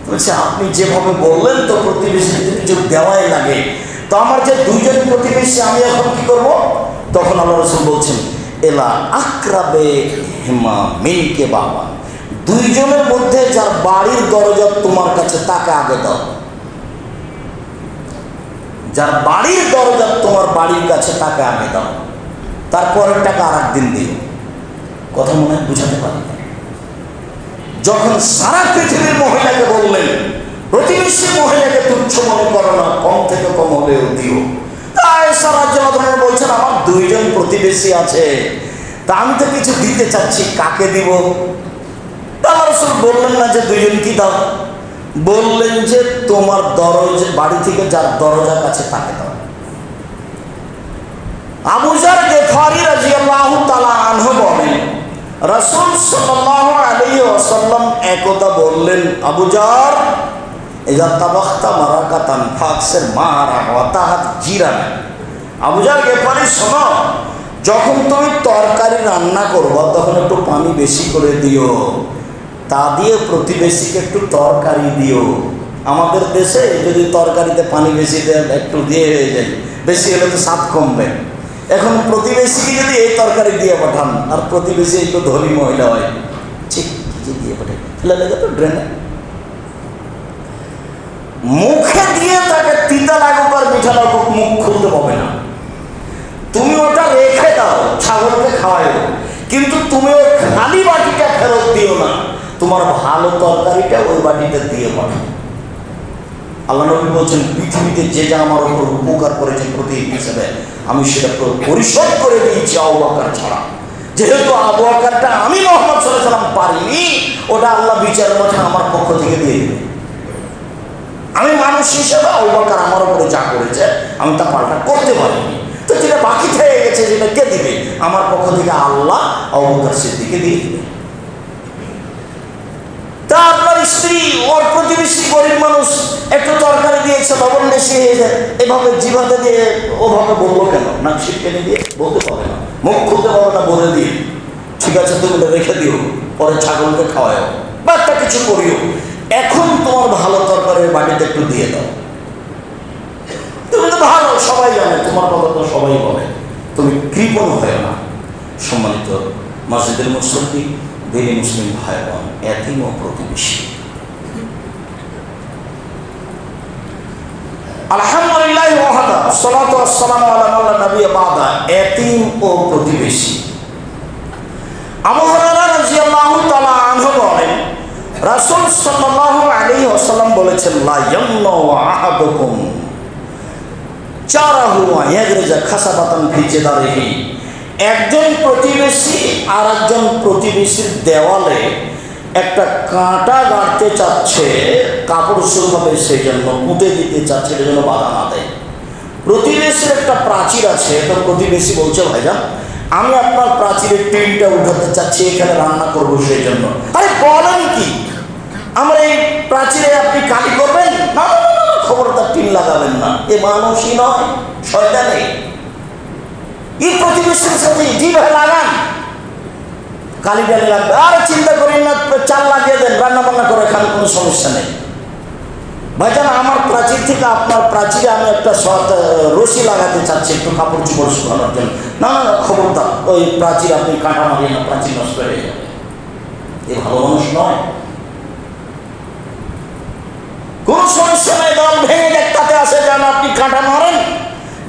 বলছে আপনি যেভাবে বললেন তো প্রতিবেশীকে কিছু দেওয়াই লাগে, তো আমার যে দুইজন প্রতিবেশী আমি এখন কি করব? তখন আল্লাহ রাসূল বলছেন, এলা আকরাবে হিমা মিনকে বাবা, দুইজনের মধ্যে যার বাড়ির দরজা তোমার কাছে তাকে আগে দাও, যার বাড়ির দরজা তোমার বাড়ির কাছে তাকে আগে দাও। তারপরের টাকা আর একদিন দিও। কথা মনে হয় বুঝাতে পারি না। যখন সারা পৃথিবীর মহিলাকে বললেন প্রতিবেশী মহিলাকে তুচ্ছ মনে করো না, কম থেকে কম হলেও দিও। তাই সারা জনগণ বলছেন আমার দুইজন প্রতিবেশী আছে, তা আমি তো কিছু দিতে চাচ্ছি, কাকে দিব? আল্লাহ রাসূল বললেন না যে দুইজন কি দাও, বললেন যে তোমার দরজা বাড়ি থেকে যার দরজা কাছে তাকে দাও। আবু যার গিফারি রাদিয়াল্লাহু তাআলা আনহু বলেন রাসূল সাল্লাল্লাহু আলাইহি ওয়াসাল্লাম একদা বললেন, আবু যার ইযা তাবাখতা মারাকাতান ফাকসির মারা ওয়া তাহাত জিরান। আবু যার গিফারি শোনো, যখন তুমি তরকারি রান্না করবে তখন একটু পানি বেশি করে দিও, তা দিয়ে প্রতিবেশীকে একটু তরকারি দিও। আমাদের দেশে যদি তরকারিতে পানি বেশি দেয় একটু দিয়ে হয়ে যায়, বেশি হলে তো স্বাদ কমবে। এখন প্রতিবেশীকে যদি এই তরকারি দিয়ে পাঠান, আর প্রতিবেশী একটু ধনী মহিলা হয়, ঠিক কিছু দিয়ে পাঠাই ফেলে লেগে তো ড্রেনে, মুখে দিয়ে তাকে তিতা লাগুক আর মিঠা লাগুক মুখ খুলতে পাবে না। তুমি ওটা রেখে দাও, ছাগলকে খাওয়াই, কিন্তু তুমি ওই খালি বাটিটা ফেরত দিও না, তোমার ভালো তরকারিটা ওই বাটিতে দিয়ে পাঠাও। আল্লাহ নবী বলছেন পৃথিবীতে যে যা আমার উপর উপকার করেছে প্রতি হিসেবে আমি সেটা পরিশোধ করে দিয়েছি আবু বকর ছাড়া। যেহেতু আবু বকরটা আমি মুহাম্মদ সাল্লাল্লাহু আলাইহি ওয়াসাল্লাম পারিনি, ওটা আল্লাহ বিচারের মাঠে আমার পক্ষ থেকে দিয়ে দেবে। আমি মানুষ হিসেবে আবু বকর আমার উপরে যা করেছে আমি তা পাল্টা করতে পারিনি, তো যেটা বাকি থেকে গেছে যেটা কে দিবে? আমার পক্ষ থেকে আল্লাহ আবু বকর সিদ্দিককে দিয়ে দিবে। তা আপনার স্ত্রী ওর প্রতিবেশী গরিব মানুষ একটু তরকারি দিয়েছে, লবণ বেশি হয়ে যায়, এভাবে জিভাতে দিয়ে ওভাবে বললো কেন? নাক ছিটকেনে দিয়ে বলতে পারবে না, মুখ খুলতে পারবে না, বলে দিয়ে ঠিক আছে তুমি রেখে দিও, পরে ছাগলকে খাওয়াও বা একটা কিছু করিও, এখন তোমার ভালো তরকারির বাটিতে একটু দিয়ে দাও। তুমি তো ভালো, সবাই জানে তোমার কথা তো সবাই বলে, তুমি কৃপণ হয় না। সম্মানিত মসজিদের মুসল্লি, দিনী মুসলিম ভাই বোন, এতিম ও প্রতিবেশী, আলহামদুলিল্লাহ ওয়াহদা সালাতু ওয়াসসালামু আলা মান লা নাবিয়্যা বা'দা, এতিম ও প্রতিবেশী। আবু হুরায়রা রাদিয়াল্লাহু তাআলা আনহু বলেন রাসূল সাল্লাল্লাহু আলাইহি ওয়াসাল্লাম বলেছেন লা ইয়ামনু আহাদুকুম চারাহু ওয়া ইয়াগরিজা খাসাবাতান ফি জিদারিহি। একজন প্রতিবেশী আর একজন প্রতিবেশীর দেওয়ালে একটা কাঁটা গাঁটতে চাচ্ছে, কাপড় শুরুভাবে সেই জন্য পুঁতে দিতে চাচ্ছে, সেই জন্য বাধা না দেয়। প্রতিবেশীর একটা প্রাচীর আছে, তো প্রতিবেশী বলছে ভাইজান আমি আপনার প্রাচীরের টিনটা উঠাতে চাচ্ছি, এখানে রান্না করবো সেই জন্য। আরে বলেন কি, আমার এই প্রাচীরে আপনি কালি করবেন? না, খবরদার টিন লাগাবেন না, এ মানুষই নয় শয়তানি। এই প্রতিবেশীর সাথে যেভাবে লাগান কালি ডালি লাগবে, আর চিন্তা করেন না, চাল লাগিয়ে দেন, রান্না বান্না করে খান, কোনো সমস্যা নেই। ভাইজান আমার প্রাচীর থেকে আপনার প্রাচীরে আমি একটা রশি লাগাতে চাচ্ছি একটু কাপড় চোপড় শুকানোর জন্য। না না খবরদার, ওই প্রাচীর আপনি কাঁটা মারিয়ে না, প্রাচীর নষ্ট হয়ে যাবে। এ ভালো মানুষ নয়। কোন সমস্যা নেই, দল ভেঙে দেখ তাতে আসে যেন আপনি কাঁটা মারেন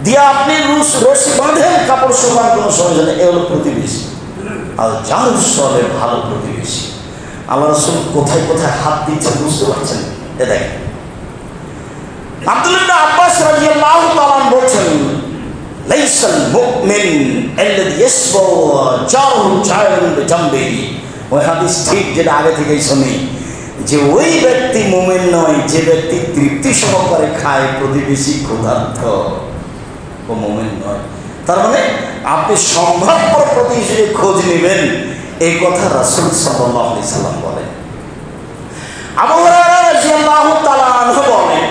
দিয়ে আপনি রশি বাঁধেন, কাপড় শুকান, কোনো সমস্যা নেই। এ হলো প্রতিবেশী, আর যার চলে ভালো প্রতিবেশী। আল্লাহ রাসূল কোথায় কোথায় হাত দিচ্ছে বুঝতে পারছেন? এ দেখেন আব্দুল্লাহ ইবনে আব্বাস রাদিয়াল্লাহু তাআলা বলছেন লাইসাল মুমিন আল্লাযী ইয়াসবাউ জারহু জায়রুন বিজামবিহি। ওই হাদিস ঠিক যেটা আগে থেকেই শুনি, যে ওই ব্যক্তি মুমিন নয় যে ব্যক্তি তৃপ্তি সহকারে খায়, প্রতিবেশী ক্ষুধার্ত, ও মুমিন নয়। তার মানে আপনি সম্ভাব্য প্রতিবেশীর খোঁজ নেবেন, এই কথা রাসূল সাল্লাল্লাহু আলাইহি সাল্লাম বলেন। আবু হুরায়রা রাদিয়াল্লাহু তাআলা আনহু বলেন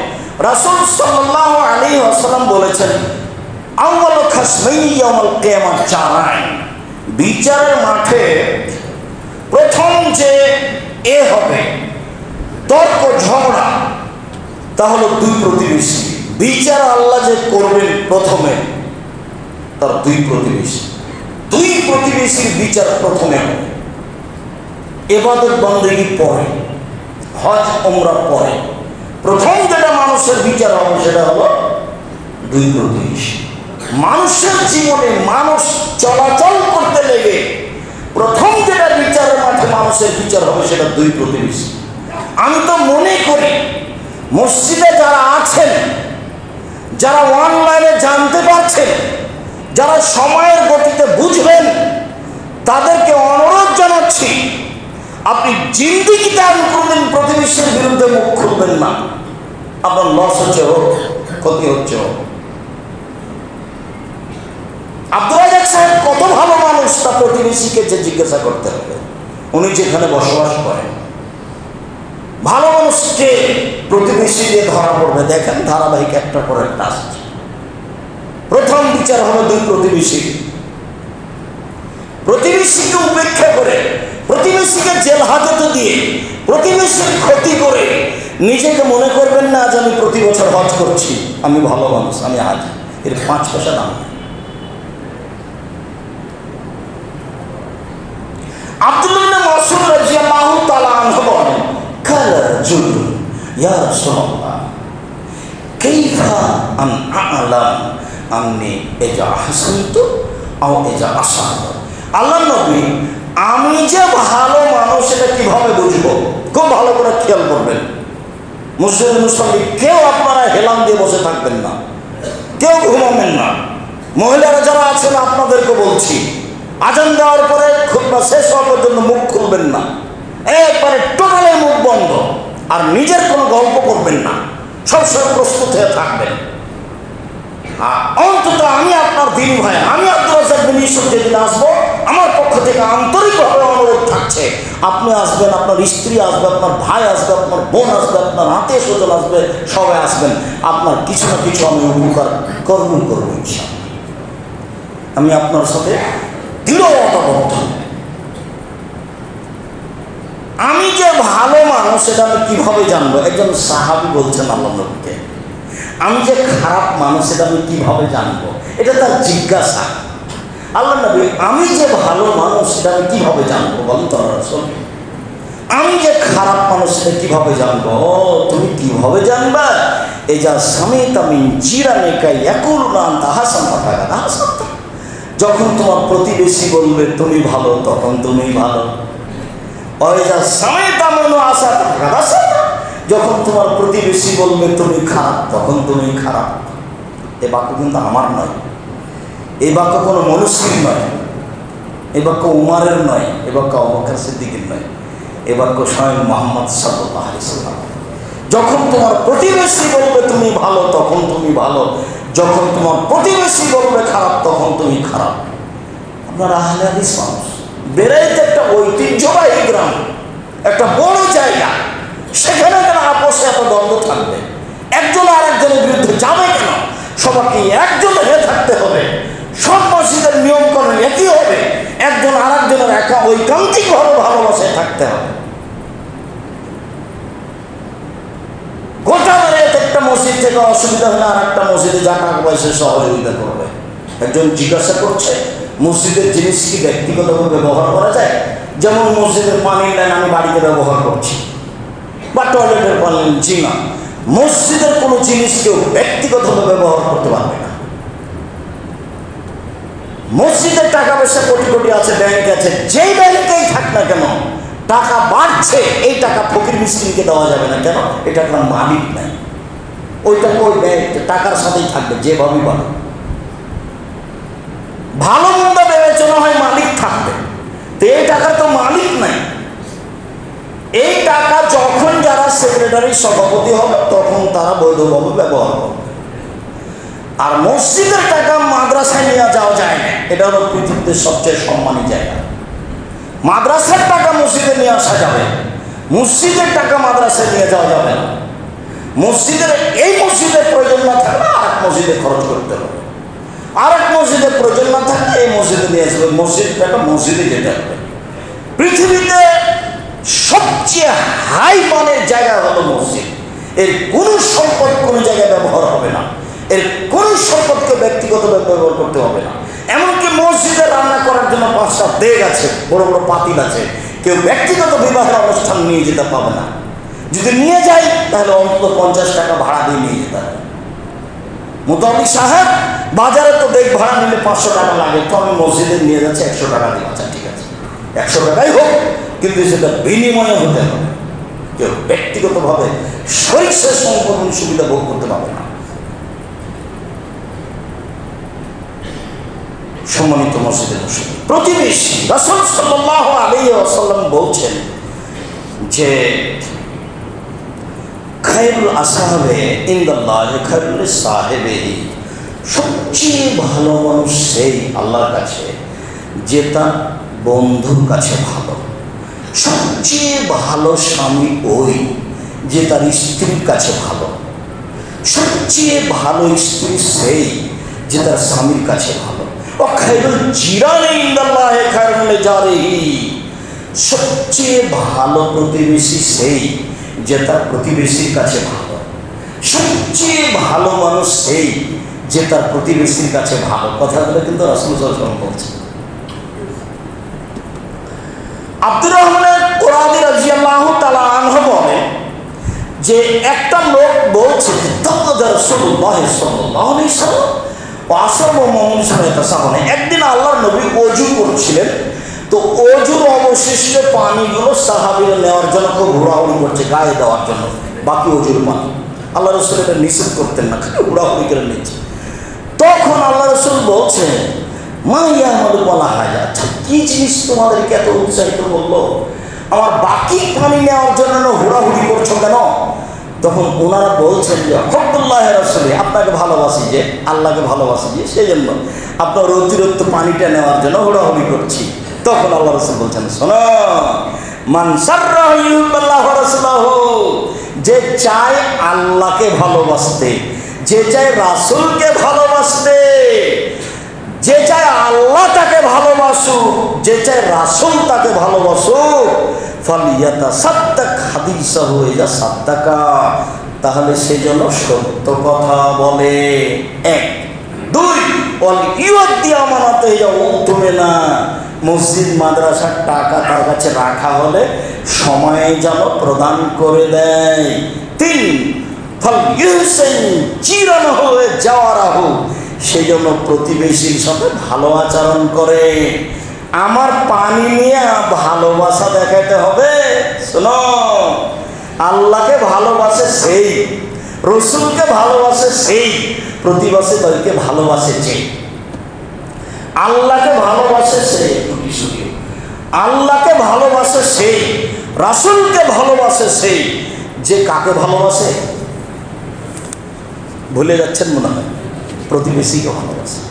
রাসূল সাল্লাল্লাহু আলাইহি ওয়াসাল্লাম বলেছেন আউয়ালু খাসমাইনি ইয়াউমুল কিয়ামাহ চারাইন। বিচারের মাঠে প্রথম যে হবে তর্ক ঝগড়া, তাহলে দুই প্রতিবেশী। বিচার আল্লাহ যে করবেন প্রথমে তার দুই প্রতিবেশী, দুই প্রতিবেশীর বিচার প্রথমে হবে। ইবাদত বন্দেগী পরে, হজ উমরা পরে, প্রথম যেটা মানুষের বিচার হবে সেটা হলো দুই প্রতিবেশী। মানুষের জীবনে মানুষ চলাচল করতে লেগে প্রথম যেটা বিচারের মাঠে মানুষের বিচার হবে সেটা দুই প্রতিবেশী। আমি তো মনে করি মসজিদে যারা আছেন, যারা অনলাইনে জানতে পারছেন, যারা সময়ের গতিতে বুঝবেন, তাদেরকে অনুরোধ জানাচ্ছি, আপনি জিন্দিগিতে আর কোনোদিন প্রতিবেশীর বিরুদ্ধে মুখ খুলবেন না। আপনার লস হচ্ছে হোক, ক্ষতি হচ্ছে হোক। আব্দুল রাজ্জাক সাহেব কত ভালো মানুষ তা প্রতিবেশীকে যে জিজ্ঞাসা করতে হবে, উনি যেখানে বসবাস করেন। ভালো মানুষকে প্রতিবেশী দিয়ে ধরা পড়বে। দেখেন ধারাবাহিক একটা পর একটা আসছে। প্রথম বিচার হবে দুই প্রতিবেশী। প্রতিবেশীকে উপেক্ষা করে, প্রতিবেশীকে জেল হাজতে দিয়ে, প্রতিবেশীর ক্ষতি করে নিজেকে মনে করবেন না যে আমি প্রতি বছর হজ করছি, আমি ভালো মানুষ, আমি হাজি, এর 5 পয়সা দাম। আব্দুল্লাহ ইবনে মাসউদ রাদিয়াল্লাহু তাআলা আনহু বলেন, কালা রাজুলুন ইয়া রাসূলুল্লাহ কাইফা আন আ'লাম আন্নী ইজা আহসানতু আও ইজা আসাতু। আল্লাহ নবী, আমি যে ভালো মানুষ এটা কিভাবে বুঝবো? খুব ভালো করে খেয়াল করবেন। মুসলিম মুসল্লি কেউ আপনারা হেলাম দিয়ে বসে থাকবেন না, কেউ ঘুমাবেন না। মহিলারা যারা আছেন আপনাদেরকে বলছি, আজান দেওয়ার পরে খুতবা শেষ হওয়ার পর্যন্ত মুখ খুলবেন না, একবারে টোটালি মুখ বন্ধ। আর নিজের কোনো গল্প করবেন না, সবসময় প্রস্তুত হয়ে থাকবেন। আর অন্তত আমি আপনার দিন ভাই, আমি আব্দুল রাজ্জাক বিন ইউসুফ যেদিন আসবো, আমার পক্ষ থেকে আন্তরিকভাবে অনুরোধ থাকছে, আপনি আসবেন, আপনার স্ত্রী আসবে, আপনার ভাই আসবে, আপনার বোন আসবে, আপনার আত্মীয় স্বজন আসবে, সবাই আসবেন। আপনার কিছু না কিছু আমি উপকার করবো ইনশাআল্লাহ। আমি আপনার সাথে দৃঢ়তাবদ্ধ। আমি যে ভালো মানুষ সেটা আমি কিভাবে জানবো? একজন সাহাবী বলছেন আল্লাহ নবীকে, আমি যে খারাপ মানুষ সেটা আমি কিভাবে জানবো? এটা তার জিজ্ঞাসা। আল্লাহ নবী, আমি যে ভালো মানুষ সেটা আমি কিভাবে জানবো বলেন তো রাসূল? আমি যে খারাপ মানুষ সেটা কিভাবে জানবো? ও তুমি কিভাবে জানবা? এই যা সামিতা মিন জিরানিকা ইয়াকুলুনা আনতা হাসানাতা ফাকাদ হাসানতা। যখন তোমার প্রতিবেশী বলবে তুমি ভালো, তখন তুমি ভালো। ওই যা সামিতা মিনু আসাতা ফাকাদ আসাতা। যখন তোমার প্রতিবেশী বলবে তুমি খারাপ, তখন তুমি খারাপ। এ বাক্য কিন্তু আমার নয়, এই বাক্য কোনো মনুষ্যের নয়, এ বাক্য উমারের নয়, এ বাক্য আবু বকর সিদ্দিকের নয়, এ বাক্য স্বয়ং মুহাম্মদ সাল্লাল্লাহু আলাইহি ওয়াসাল্লাম। যখন তোমার প্রতিবেশী বলবে তুমি ভালো, তখন তুমি ভালো। যখন তোমার প্রতিবেশী বলবে খারাপ, তখন তুমি খারাপ। আপনারা আহলে হাদিস মানুষ, বেড়াইতে একটা ঐতিহ্যবাহী গ্রাম, একটা বড় জায়গা, সেখানে কেন আপোষে এত দ্বন্দ্ব থাকবে? একজন আর একজনের বিরুদ্ধে যাবে কেন? সবাইকে একজন হয়ে থাকতে হবে। সব মসজিদের নিয়মকানুন একই হবে। একজন আর একজনের একা ঐকান্তিকভাবে ভালোবাসায় থাকতে হবে। গোটা বেড়াইতে একটা মসজিদ থেকে অসুবিধা হলে আর একটা মসজিদে যা টাকা পয়সা সহযোগিতা করবে। একজন জিজ্ঞাসা করছে, মসজিদের জিনিস কি ব্যক্তিগতভাবে ব্যবহার করা যায়? যেমন মসজিদের পানির লাইন আমি বাড়িতে ব্যবহার করছি, বা টয়লেটের পানি, জি না, মসজিদের কোনো জিনিস কেউ ব্যক্তিগতভাবে ব্যবহার করতে পারবে না। মসজিদের টাকা পয়সা কোটি কোটি আছে, ব্যাংক আছে, যেই ব্যাংকেই থাক না কেন, টাকা বাড়ছে, এই টাকা ফকির মিসকিনকে দেওয়া যাবে না। কেন? এটা একটা মালিক নাই, ওইটা ওই ব্যাংক টাকার সাথেই থাকবে যেভাবেই বাড়ে। ভালো মন্দ বিবেচনা হয় মালিক থাকবে, তো এই টাকার তো মালিক নাই। এই টাকা যখন যারা সেক্রেটারি সভাপতি হবে তখন তারা বৈধভাবে ব্যবহার করবে। আর মসজিদের টাকা মাদ্রাসায় নিয়ে যাওয়া যায় না, এটা হলো পৃথিবীতে সবচেয়ে সম্মানী জায়গা। মাদ্রাসার টাকা মসজিদে নিয়ে আসা যাবে, মসজিদের টাকা মাদ্রাসায় নিয়ে যাওয়া যাবে না। মসজিদের এই মসজিদের প্রয়োজন না থাকলে আর এক মসজিদে খরচ করতে হবে, আর এক মসজিদের প্রয়োজন না থাকলে এই মসজিদে নিয়ে আসবে। মসজিদের টাকা মসজিদে যেতে হবে। পৃথিবীতে সবচেয়ে হাই মানের জায়গা হলো মসজিদ। এর কোন সম্পদ কোনো জায়গায় ব্যবহার হবে না, এর কোন সম্পদকে ব্যক্তিগতভাবে ব্যবহার করতে হবে না। এমনকি মসজিদে রান্না করার জন্য 5টা দেগ আছে, বড় বড় পাতিল আছে, কেউ ব্যক্তিগত বিবাহের অনুষ্ঠান নিয়ে যেতে পাবে না। যদি নিয়ে যায় তাহলে অন্তত 50 টাকা ভাড়া দিয়ে নিয়ে যেতে হবে। মুতাল্লি সাহেব, বাজারে তো দেখ ভাড়া নিলে 500 টাকা লাগে, তো আমি মসজিদে নিয়ে যাচ্ছি 100 টাকা দিয়ে। আচ্ছা ঠিক আছে, 100 টাকাই হোক, কিন্তু সেটা বিনিময়ে হতে হবে। কেউ ব্যক্তিগতভাবে শরীরের সম্পূর্ণ সুবিধা ভোগ করতে পারবে না। সম্মানিত মসজিদের মুসল্লি, প্রতিবেশী রাসূল সাল্লাল্লাহু আলাইহি ওয়াসাল্লাম বলছেন যে খায়রুল আসহাবে ইনদাল্লাহ খায়রুল সাহেবেহি, সবচেয়ে ভালো মানুষ সেই আল্লাহর কাছে যে তার বন্ধুর কাছে ভালো। সবচেয়ে ভালো স্বামী ওই যে তার স্ত্রীর কাছে ভালো। সবচেয়ে ভালো স্ত্রী সেই যে তার স্বামীর কাছে ভালো। ও খায়রুল জিরানি ইনদাল্লাহ খায়রুল জারিহি, সবচেয়ে ভালো প্রতিবেশী সেই যে তার প্রতিবেশীর কাছে ভালো। সবচেয়ে ভালো মানুষ সেই যে তার প্রতিবেশীর কাছে ভালো। কথাগুলো কিন্তু রাসূল সাল্লাল্লাহু আলাইহি ওয়াসাল্লাম বলছেন। আব্দুর রহমান কুরাদি রাদিয়াল্লাহু তাআলা আনহু বলেন যে একটা লোক বলছে যে তাওয়াদা রাসূলুল্লাহ সাল্লাল্লাহু আলাইহি ওয়াসাল্লাম ওয়া আসহাবু মুতাসাহাবানে, একদিন আল্লাহর নবী ওযু করছিলেন, তো ওযুর অবশিষ্ট পানিগুলো সাহাবীরা নেওয়ার জন্য খুব হুড়াহুড়ি করছে, গায়ে দেওয়ার জন্য বাকি ওযুর পানি। আল্লাহ রাসূল এটা নিষেধ করতেন না, খালি হুড়াহুড়ি করে নিচ্ছে। তখন আল্লাহ রাসূল বলছেন, মা ইয়ামালু ওয়ালা হাজা, আচ্ছা কি জিনিস তোমাদেরকে এত উৎসাহিত করলো, আমার বাকি পানি নেওয়ার জন্য হুড়াহুড়ি করছো কেন? তখন ওনারা বলছেন যে হব্বুল্লাহ রাসূলি, আপনাকে ভালোবাসি যে, আল্লাহকে ভালোবাসি যে, সেই জন্য আপনার অতিরিক্ত পানিটা নেওয়ার জন্য হুড়াহুড়ি করছি। তখন আল্লাহ রাসূল বলছেন, শোনো, মান সাররাহু ইউহিব্বুল্লাহু ওয়া রাসূলুহু, যে চায় আল্লাহকে ভালোবাসতে, যে চায় রাসূলকে ভালোবাসতে, যে চায় আল্লাহ তাকে ভালোবাসুক, যে চায় রাসূল তাকে ভালোবাসুক, ফালিয়াতাসাদ্দাক হাদিসাহু ইযা সাদ্দাকা, তাহলে সে যেন সত্য কথা বলে। 1 2 ওয়াল ইউদ্দি আমানাতে ইযা উতুমিনা, মসজিদ মাদ্রাসার টাকা তার কাছে রাখা হলে সময়ে যেন প্রদান করে দেয়। 3 ফাল ইউহসিন জিরানাহু ওয়া জাওয়ারাহু, সেই জন্য প্রতিবেশীর সাথে ভালো আচরণ করে। আমার পানি নিয়ে ভালোবাসা দেখাতে হবে। শোনো, আল্লাহকে ভালোবাসে সেই, রসুলকে ভালোবাসে সেই, প্রতিবেশীকে ভালোবাসে যে। আল্লাহকে ভালোবাসে সেই, আল্লাহকে ভালোবাসে সেই, রাসূলকে ভালোবাসে সেই, যে কাকে ভালোবাসে ভুলে যাচ্ছেন মনে হয়, প্রতিবেশীকে ভালোবাসে।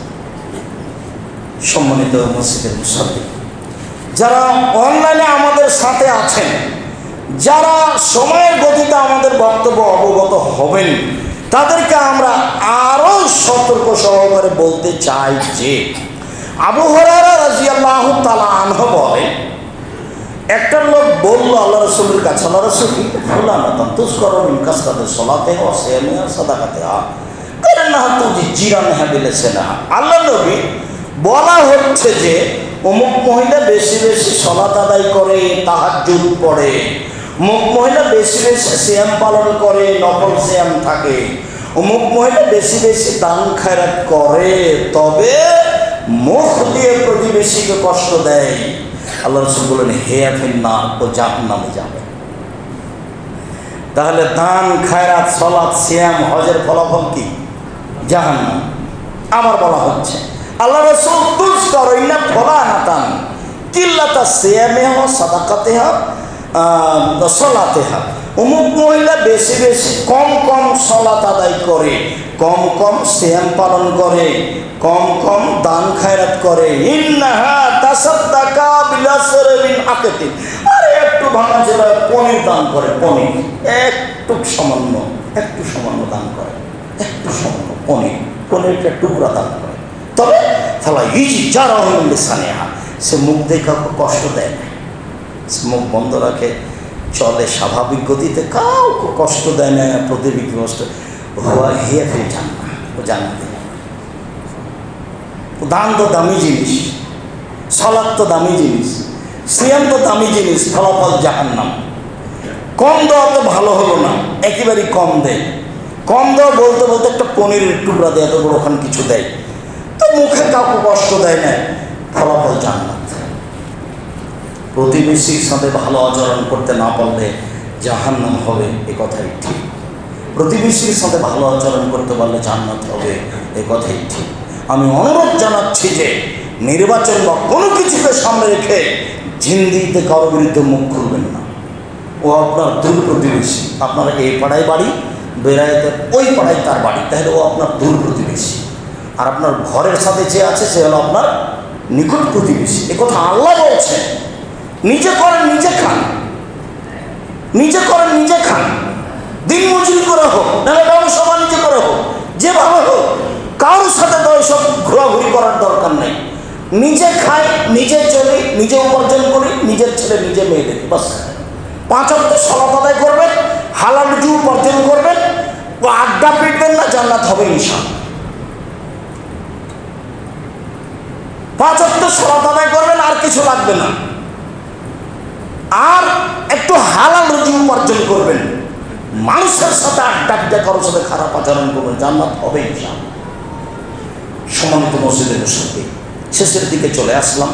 সম্মানিত মসজিদের মুসল্লি, যারা অনলাইনে আমাদের সাথে আছেন, যারা সময়ের গতিতে আমাদের বক্তব্য অবগত হবেন, তাদেরকে আমরা আরও সতর্ক সহকারে বলতে চাই যে আবু হুরায়রা রাদিয়াল্লাহু তাআলা আনহু বলেন, একটা লোক বলল আল্লাহ রাসূলের কাছে, আল্লাহ রাসূল ফুলানা তাযকুরু মিন কাসরাতি সালাতিহি ওয়া সিয়ামিহি ওয়া সাদাকাতিহি কান্নাহা তুজিরানহা বিলিসানিহা। আল্লাহ নবী, বলা হচ্ছে যে অমুক মহিলা বেশি বেশি সালাত আদায় করে, তাহাজ্জুদ পড়ে, অমুক মহিলা বেশি বেশি সিয়াম পালন করে, নফল সিয়াম থাকে, অমুক মহিলা বেশি বেশি দান খায়রাত করে, তবে মুখ দিয়ে প্রতিবেশীকে কষ্ট দেয়। আল্লাহ রাসূল বলেন, হে ফিন্নার, ও জাহান্নামে যাবে। তাহলে দান খায়রাত সালাত সিয়াম হজের ফলাফল কি? জাহান্নাম। আবার বলা হচ্ছে আল্লাহ রাসূল তুযকারু ইন্না ফুলানাতান কিল্লাতা সিয়ামিহা সাদাকাতিহা সালাতিহা, অমুক মহিলা বেশি বেশি কম কম সালাত আদায় করে, কম কম সিয়াম পালন করে, কম কম দান খায়রাত করে, ইন্নাহা তাসাদ্দাকা বিলাসরি মিন আকাতিন, আরে একটু ভাঙা জেলা পনির দান করে, পনির একটু সামান্য দান করে, একটু সামান্য পনিরটা টুকরা দান করে, তবে ফালা ইজজারাহু মিন লিসানিহা, সে মুখ দিয়ে কাউকে কষ্ট দেয় না, সে মুখ বন্ধ রাখে, চলে স্বাভাবিক গতিতে, কাউকে কষ্ট দেয় না, প্রতিবেশী কষ্ট হুয়া হিয়া ফিল জান্নাহ, ও জান্নাতে যাবে। দান তো দামি জিনিস, সালাত তো দামি জিনিস, সিয়াম তো দামি জিনিস, ফলাফল জাহান্নাম। কম দেওয়া তো ভালো হলো না, একেবারেই কম দেয়, কম দাও বলতে বলতে একটা পনিরের টুকরা দেয়, এত বড় ওখানে কিছু দেয়, তো মুখে কাউকে কষ্ট দেয় না, ফলাফল জান্নাত। প্রতিবেশীর সাথে ভালো আচরণ করতে না পারলে জাহান্নাম হবে, এ কথাই ঠিক। প্রতিবেশীর সাথে ভালো আচরণ করতে পারলে জান্নাত হবে, এ কথাই ঠিক। আমি অনুরোধ জানাচ্ছি যে নির্বাচন বা কোনো কিছুকে সামনে রেখে জিন্দিতে কারোর বিরুদ্ধে মুখ খুলবেন না। ও আপনার দূর প্রতিবেশী, আপনার এই পাড়ায় বাড়ি, বেড়াইতে ওই পাড়ায় তার বাড়ি, তাহলে ও আপনার দূর প্রতিবেশী। আর আপনার ঘরের সাথে যে আছে সে হলো আপনার নিকট প্রতিবেশী। এ কথা আল্লাহ বলছেন। নিজে করেন নিজে খান, নিজে করেন নিজে খান, দিন মজুরি করে হোক, নাহলে ব্যবসা বাণিজ্য করে হোক, যেভাবে হোক, কারোর সাথে তো এসব ঘোরাঘুরি করার দরকার নেই। নিজে খাই, নিজে চলি, নিজে উপার্জন করি, নিজের ছেলে নিজে মেয়ে দেখি, বাস। 5 ওয়াক্ত সালাত আদায় করবেন, হালাল রুজি উপার্জন করবেন, ও আড্ডা পিটবেন না, জান্নাত হবে ইনশাআল্লাহ। 5 ওয়াক্ত সালাত আদায় করবেন, আর কিছু লাগবে না। আর একটু হালাল রুজি উপার্জন করবেন, মানুষের সাথে আড্ডা পিটা, কারোর সাথে খারাপ আচরণ করবেন, জান্নাত হবে ইনশাআল্লাহ। সম্মানিত মসজিদের মুসল্লি, শেষের দিকে চলে আসলাম।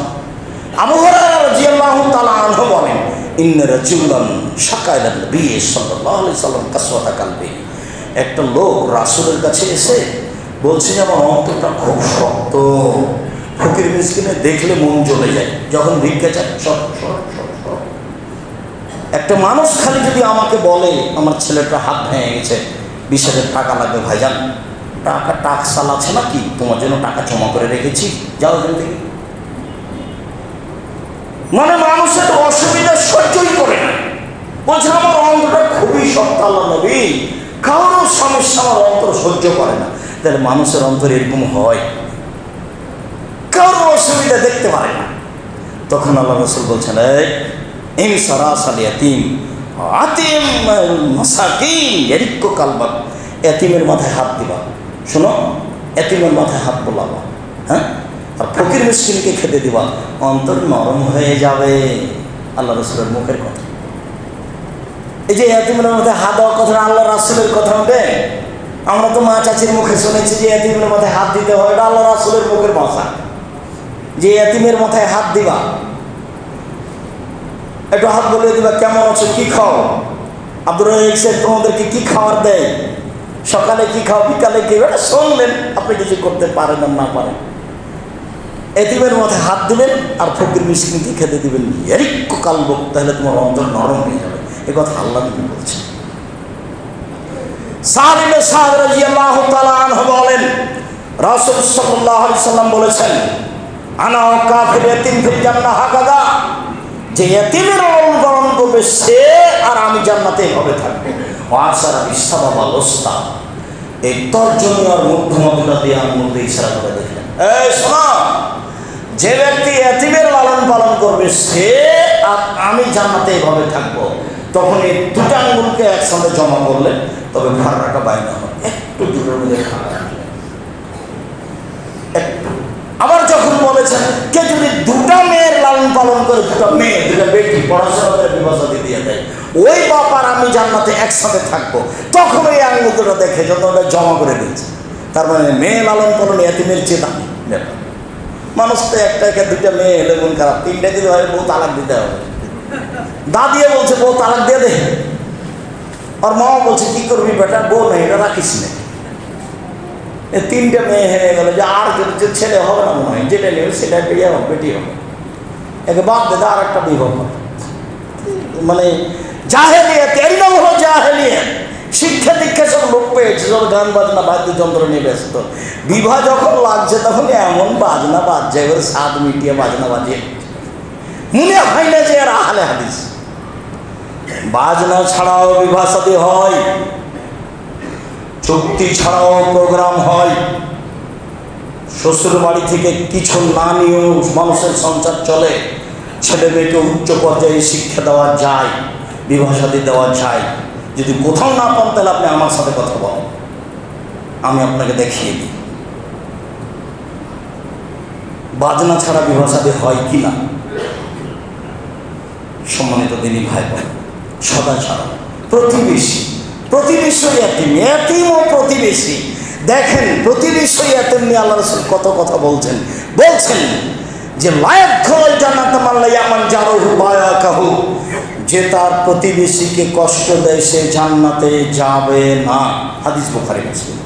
আবু হুরায়রা রাদিয়াল্লাহু তাআলা আনহু বলেন, ইন্না রাজুলান শাকা ইলা নবী সাল্লাল্লাহু আলাইহি সাল্লাম কাসওয়াতা কালবি। একটা লোক রাসূলের কাছে এসে বলছে যে আমার অন্তরটা খুব শক্ত, ফকির মিসকিনে দেখলে মন জ্বলে যায়, যখন ভিক্ষা চায় সব। একটা মানুষ খালি যদি আমাকে বলে আমার ছেলেটা হাত ভেঙে গেছে, 20,000 টাকা লাগবে, ভাইজান টাকা টাকসাল আছে নাকি, তোমার জন্য টাকা জমা করে রেখেছি, যাও এখান থেকে। মানে মানুষের অসুবিধা সহ্যই করে না, বলছে আমার অন্তরটা খুবই শক্ত, আল্লাহ নবী কারোর সমস্যা আমার অন্তর সহ্য করে না। তাহলে মানুষের অন্তর এরকম হয়, কারোর অসুবিধা দেখতে পারে না। তখন আল্লাহ রাসূল বলছেন, এই সারাসাল ইয়াতিম আতিম মাসাকিন ইয়ারিক্কু কালবাক। এতিমের মাথায় হাত দিবা, শোনো, এতিমের মাথায় হাত বোলাবা, হ্যাঁ, আর ফকির মিসকিনকে খেতে দিবা, অন্তর নরম হয়ে যাবে। আল্লাহ রাসূলের মুখের কথা। এই যে এতিমের মাথায় হাত দেওয়ার কথা আল্লাহ রাসূলের কথা ওঠে। আমরা তো মা চাচির মুখে শুনেছি যে এতিমের মাথায় হাত দিতে হয়, এটা আল্লাহ রাসূলের মুখের ভাষা, যে এতিমের মাথায় হাত দিবা, একটু হাত বলিয়ে দিবা, কেমন আছো, কি খাও, আব্দুর রাজ্জাক সাহেব তোমাদেরকে কি খাবার দেয়, সকালে কি খাও, বিকালে কি, এটা শুনলেন, আপনি কিছু করতে পারেন আর না পারেন। এতিমের মাথায় হাত দিবেন আর ফকির মিসকিনকে খেতে দিবেন, ইয়ারিক্কু কালবুক, তাহলে তোমার অন্তর নরম হয়ে যাবে। এ কথা আল্লাহ নবী বলছেন। সাদ ইবনে সাদ রাদিয়াল্লাহু তাআলা আনহু বলেন, রাসূল সাল্লাল্লাহু আলাইহি সাল্লাম বলেছেন, আনা ওয়া কাফির ইয়াতিম ফিল জান্নাহ হাকাদা, যে ইয়াতিমের লালন পালন করবে সে আর আমি জান্নাতে হবে থাকবে। ওয়াসারা বিসাবাবা লস্তা, এই তর্জনী আর মধ্যমতা দিয়ে আমার মধ্যে ইশারা করে দেখলেন, এই শোনো, যে ব্যক্তি ইয়াতিমের লালন পালন করবে সে আর আমি জান্নাতে এইভাবে থাকবো। তখন এই দুটো আঙ্গুলকে একসঙ্গে জমা করলে তবে ভার রাখা বাইনা হয়, একটু দূরের মধ্যে খাওয়া একটু। আবার যখন বলেছেন কে যদি দুটা মেয়ের লালন পালন করে, দুটা মেয়ে, দুটা বেটি পড়াশোনা করে বিবাহ দিয়ে দেয়, ওই বাপ আর আমি জান্নাতে একসাথে থাকবো, তখন ওই আঙ্গুলটা দেখে যত ওটা জমা করে দিচ্ছে। তার মানে মেয়ে লালন পালন এতিমের চেয়ে দামি ব্যাপার। মানুষ তো একটা একা দুইটা মেয়ে হলে মন খারাপ, 3টে দিলে হয় বউ তালাক দিতে হবে। দাদিয়ে বলছে বউ তালাক দিয়ে দে, আর মাও বলছে কি করবি বেটা, বউ নেই, এটা রাখিস না। 3টে মেয়ে হেরে গেল, যে আর যে ছেলে হবে না মনে হয়, যেটা নেবে সেটা বিয়ে হবে, বেটি হবে, একে বাদ দে, আর একটা বিবাহ হবে। মানে জাহেলিয়াত, এর নাম হলো জাহেলিয়াত। শিক্ষা দীক্ষা সব লোক পেয়েছে, সব গান বাজনা বাদ্যযন্ত্র নিয়ে ব্যস্ত। বিবাহ যখন লাগছে তখন এমন বাজনা বাজছে, এবার স্বাদ মিটিয়ে বাজনা বাজিয়ে মনে হয় না যে এর আহলে হাদিস। বাজনা ছাড়াও বিবাহ শাদী হয়, চুক্তি ছাড়াও প্রোগ্রাম হয়, শ্বশুর বাড়ি থেকে কিছু না নিয়েও মানুষের সংসার চলে, ছেলে মেয়েকে উচ্চ পর্যায়ে শিক্ষা দেওয়া যায়, বিবাহ শাদী দেওয়া যায়। যদি কোথাও না পান তাহলে আপনি আমার সাথে কথা বলেন, আমি আপনাকে দেখিয়ে দিই বাজনা ছাড়া বিবাহ শাদী হয় কি না। সম্মানিত দিনী ভাই বোন, সদা ছাড়া প্রতিবেশী, প্রতিবেশী এতিম, এতিম ও প্রতিবেশী। দেখেন প্রতিবেশী এতিম নিয়ে আল্লাহ রাসূল কত কথা বলছেন যে লায়াত খোল জান্নাত মাল্লা ইয়ামান জারুহু বায়াকাহু, যে তার প্রতিবেশীকে কষ্ট দেয় সে জান্নাতে যাবে না। হাদিস বুখারী মুসলিম।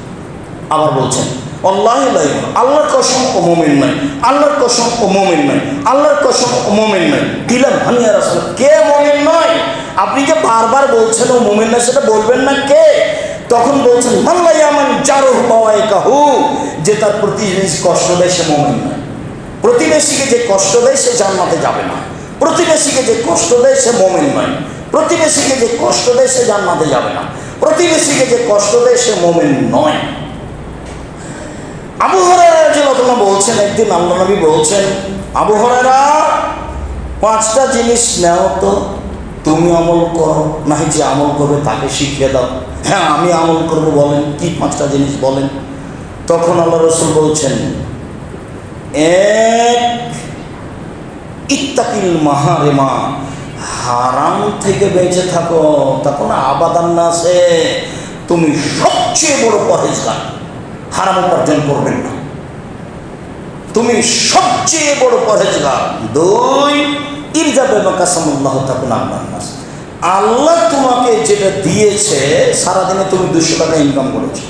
আবার বলছেন আল্লাহি লা ইলাহা, আল্লাহর কসম ও মুমিন নয়, আল্লাহর কসম ও মুমিন নয়, আল্লাহর কসম ও মুমিন নয়। দিলাম আমি ইয়া রাসূল, কে মুমিন নয়? আপনি যে বারবার বলছেন ও মুমিন না, সেটা বলবেন না কে? তখন বলছেন মাল্লা ইয়ামান জারুহু বায়াকাহু, যে তার প্রতিবেশী কষ্ট দেয় সে মুমিন নয়। প্রতিবেশীকে যে কষ্ট দেয় সে জান্নাতে যাবে না। প্রতিবেশীকে যে কষ্ট দেয় সে মুমিন নয়। প্রতিবেশীকে যে কষ্ট দেয় সে জান্নাতে যাবে না। প্রতিবেশীকে যে কষ্ট দেয় সে মুমিন নয়। আবু হুরায়রা রাদিয়াল্লাহু আনহু বলছেন, একদিন আল্লাহ নবী বলছেন, আবু হুরায়রা 5টা জিনিস নাও তো, তুমি আমল করো, নাহি যে আমল করবে তাকে শিখিয়ে দাও। হ্যাঁ আমি আমল করবো, বলেন কি 5টা জিনিস বলেন। তখন আল্লাহ রাসূল বলছেন, এক, ইত্তাকিল মাহারিমা, হারাম থেকে বেঁচে থাকো। তখন আবাদান না আছে, তুমি সবচেয়ে বড় পরহেজগার, হারাম উপার্জন করবেন না, তুমি সবচেয়ে বড় পরহেজগার। 2, ইরজাবে মাকাসামুল্লাহ তাকুন আবনান নাস, আল্লাহ তোমাকে যেটা দিয়েছে সারাদিনে তুমি 200 টাকা ইনকাম করেছো,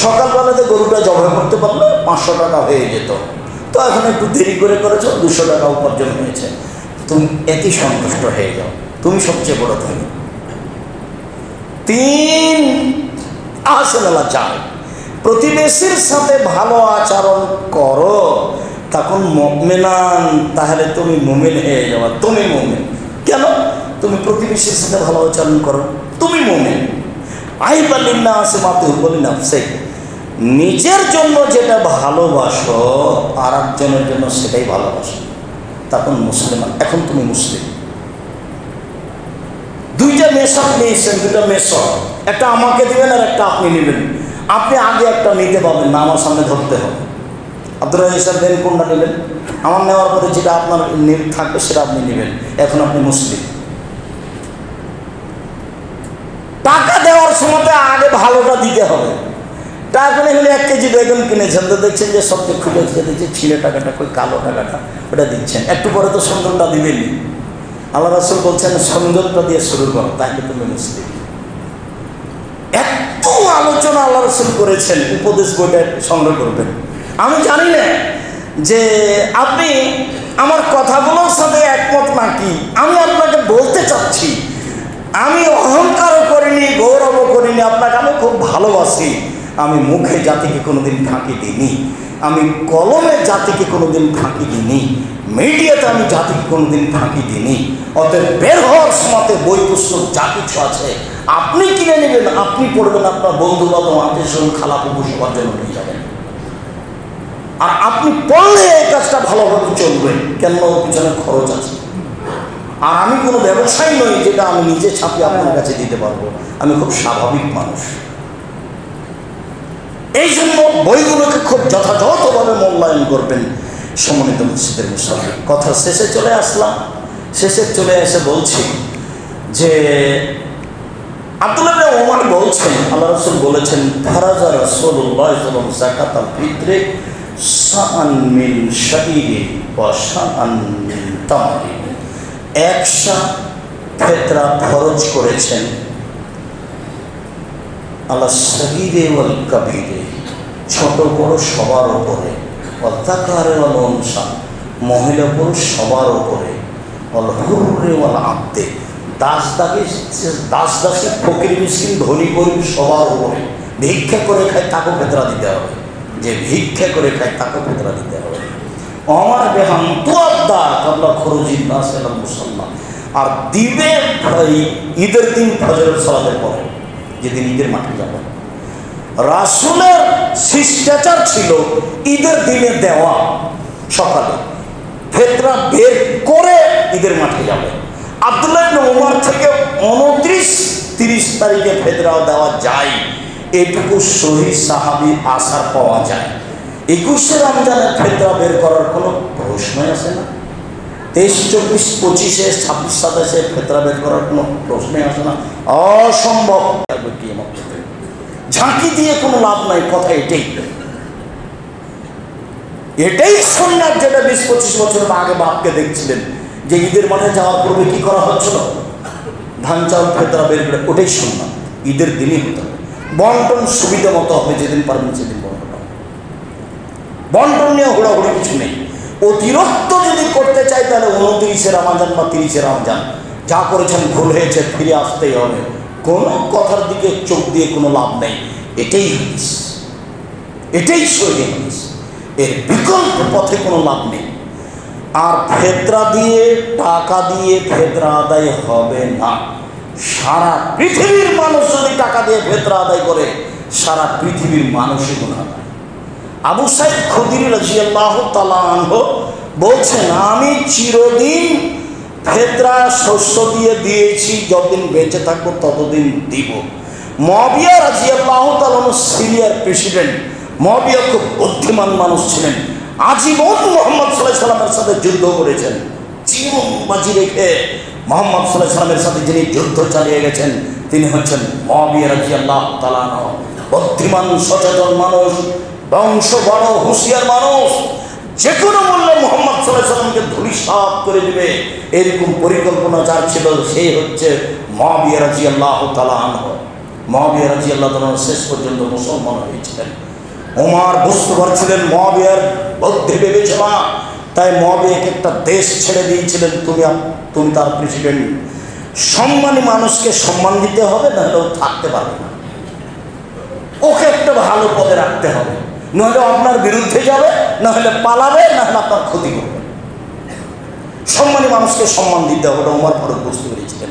সকালবেলাতে গরুটা জবাই করতে পারলে 500 টাকা হয়ে যেত, তো এখন একটু দেরি করে করেছো, 200 টাকা উপার্জন হয়েছে, তুমি এতই সন্তুষ্ট হয়ে যাও, তুমি সবচেয়ে বড় ধনী। 3, আহসানুল যায়, প্রতিবেশীর সাথে ভালো আচরণ করো, তখন মুমিনান, তাহলে তুমি মুমিন হয়ে যাওয়া, তুমি মুমিন। কেন? তুমি প্রতিবেশীর সাথে ভালো আচরণ করো, তুমি মুমিন। আইবালিল্লাহ আছে মাতে বলি নাফসে, নিজের জন্য যেটা ভালোবাসো আর একজনের জন্য সেটাই ভালোবাসো, তখন মুসলমান। এখন তুমি মুসলিম। 2টা মেশক নিয়েছেন, 2টা মেশক, একটা আমাকে দিবেন আর একটা আপনি নেবেন। আপনি আগে একটা নিতে পারবেন না, আমার সামনে ধরতে হবে। আব্দুর রাজ্জাক স্যার দেন, কোনটা নেবেন? আমার নেওয়ার পরে যেটা আপনার থাকবে সেটা আপনি নেবেন। এখন আপনি মুসলিম। টাকা দেওয়ার সময় আগে ভালোটা দিতে হবে। টাকা হলে 1 কেজি বেগুন কিনেছেন, তো দেখছেন যে সবচেয়ে খুঁজে খুঁজে দিচ্ছে ছিলে টাকাটা, ওই কালো টাকাটা ওটা দিচ্ছেন, একটু পরে তো সুন্দরটা দিবেনি। আল্লাহ রাসূল বলছেন সুন্দরটা দিয়ে শুরু করো, তাহলে তুমি মুসলিম। এত আলোচনা আল্লাহ রাসূল করেছেন, উপদেশ বইটা সংগ্রহ করবেন। আমি জানি না যে আপনি আমার কথাগুলোর সাথে একমত নাকি। আমি আপনাকে বলতে চাচ্ছি, আমি অহংকারও করিনি, গৌরবও করিনি, আপনাকে আমি খুব ভালোবাসি। আমি মুখে জাতিকে কোনোদিন ফাঁকি দিইনি, আমি কলমে জাতিকে কোনোদিন ফাঁকি দিইনি, মিডিয়াতে আমি জাতিকে কোনোদিন ফাঁকি দিইনি। অতএব বের হওয়ার সময় বই পুস্তক যা কিছু আছে আপনি কিনে নেবেন, আপনি পড়বেন, আপনার বন্ধু বান্ধব আত্মীয় খালা পুকুর সবার জন্য নিয়ে যাবেন। আর আপনি পড়লে এই কাজটা ভালোভাবে চলবে, কেন ওর পিছনে খরচ আছে। আর আমি কোনো ব্যবসায়ী নই যেটা আমি নিজে ছাপিয়ে আপনার কাছে দিতে পারবো। আমি খুব স্বাভাবিক মানুষ। এই জন্য বইগুলোকে খুব যথাযথভাবে মূল্যায়ন করবেন। সম্মানিত মসজিদের মুসল্লি, কথা শেষে চলে আসলাম। শেষে চলে এসে বলছি যে আব্দুল্লাহ ইবনে ওমর বলছেন, আল্লাহ রাসূল বলেছেন, ফারাজা রাসূলুল্লাহ সাল্লাল্লাহু আলাইহি ওয়াসাল্লাম যাকাতাল ফিত্রে শাআন মিন শাইরি ওয়া শাআন মিন তামরি, 1 শা ফিতরা ফরজ করেছেন আল্লাহ সগীরে ওয়াল কবীরে, ছোট বড় সবার উপরে, ওয়াল যাকারে ওয়াল উনসা, মহিলা পুরুষ সবার উপরে, ওয়াল হুররে ওয়াল আবদে, দাস দাসী ফকির মিসকিন ধনী গরিব সবার উপরে। ভিক্ষা করে খায় তাকেও ফিতরা দিতে হবে, যে ভিক্ষা করে খায় তাকেও ফিতরা দিতে হবে। আমার বেহাম তুয়াদ্দা কাবলা খরুজিন নাস ইলাল মুসাল্লা, আর দিবে ঈদের দিন ফজরের সালাতের পরে, যেদিন ঈদের মাঠে যাবে। রাসূলের শিষ্টাচার ছিল ঈদের দিনে দেওয়া, সকালে ফিতরা বের করে ঈদের মাঠে যাবে। আব্দুল্লাহ ইবনে ওমর থেকে 29-30 তারিখে ফিতরা দেওয়া যায়, এটুকু সহিহ সাহাবী আসার পাওয়া যায়। 21 রমজানের ফিতরা বের করার কোনো প্রশ্নই আসে না। 23, 24, 25, 26, 27 ফেতরা বের করার কোনো প্রশ্নই আসে না, অসম্ভব। ঝাঁকি দিয়ে কোনো লাভ নাই, কথা এটাই। এটাই সুন্নাত, যেটা 20-25 বছর আগে বাপকে দেখছিলেন যে ঈদের মাঠে যাওয়ার পূর্বে কি করা হচ্ছিল, ধান চাউল ফেতরা বের করে, ওটাই সুন্নাত। ঈদের দিনই হতে হবে। বন্টন সুবিধা মতো হবে, যেদিন পারবেন সেদিন বন্টন হবে। বন্টন নিয়ে হুড়াহুড়ি কিছু নেই। অতিরিক্ত যদি করতে চাই তাহলে 29 রমজান বা 30 রমজান যা করেছেন ভুল হয়েছে, ফিরে আসতেই হবে। কোনো কথার দিকে চোখ দিয়ে কোনো লাভ নেই। এটাই হাদিস, এটাই সহিহ হাদিস। এর বিকল্প পথে কোনো লাভ নেই। আর ফেতরা দিয়ে, টাকা দিয়ে ফেতরা আদায় হবে না। সারা পৃথিবীর মানুষ যদি টাকা দিয়ে ফেতরা আদায় করে, সারা পৃথিবীর মানুষই গুনাহ করে। আবু সাঈদ খুদরি রাদিয়াল্লাহু তাআলা আনহু বলছেন, আমি চিরদিন ফেতরা শস্য দিয়ে দিয়েছি, যতদিন বেঁচে থাকবো ততদিন দিব। মুআবিয়া রাদিয়াল্লাহু তাআলা সিরিয়ার প্রেসিডেন্ট। মুআবিয়া খুব বুদ্ধিমান মানুষ ছিলেন, আজীবন মুহাম্মদ সাল্লাল্লাহু আলাইহি ওয়াসাল্লামের সাথে যুদ্ধ করেছেন। জীবন বাজি রেখে মুহাম্মদ সাল্লাল্লাহু আলাইহি ওয়াসাল্লামের সাথে যিনি যুদ্ধ চালিয়ে গেছেন তিনি হচ্ছেন মুআবিয়া রাদিয়াল্লাহু তাআলা আনহু। বুদ্ধিমান, সচেতন মানুষ, বংশ বড়, হুঁশিয়ার মানুষ। যে কোনো মূল্যে মুহাম্মদ সাল্লাল্লাহু আলাইহি ওয়াসাল্লামকে ধূলিসাৎ করে দিবে এরকম পরিকল্পনা যার ছিল, সেই হচ্ছে মুআবিয়া রাদিয়াল্লাহু তাআলা আনহু। মুআবিয়া রাদিয়াল্লাহু তাআলা শেষ পর্যন্ত মুসলমান হয়েছিলেন। ওমর বুঝতে পারছিলেন মুআবিয়ার বুদ্ধি বিবেচনা, তাই মুআবিয়াকে একটা দেশ ছেড়ে দিয়েছিলেন, তুমি তার প্রেসিডেন্ট। সম্মানী মানুষকে সম্মান দিতে হবে, নাহলে ও থাকতে পারবে না। ওকে একটা ভালো পদে রাখতে হবে, নাহলে আপনার বিরুদ্ধে যাবে, নাহলে পালাবে, নাহলে আপনার ক্ষতি করবে। সম্মানী মানুষকে সম্মান দিতে হবে, ওটা ওমর ফারুক বুঝতে পেরেছিলেন।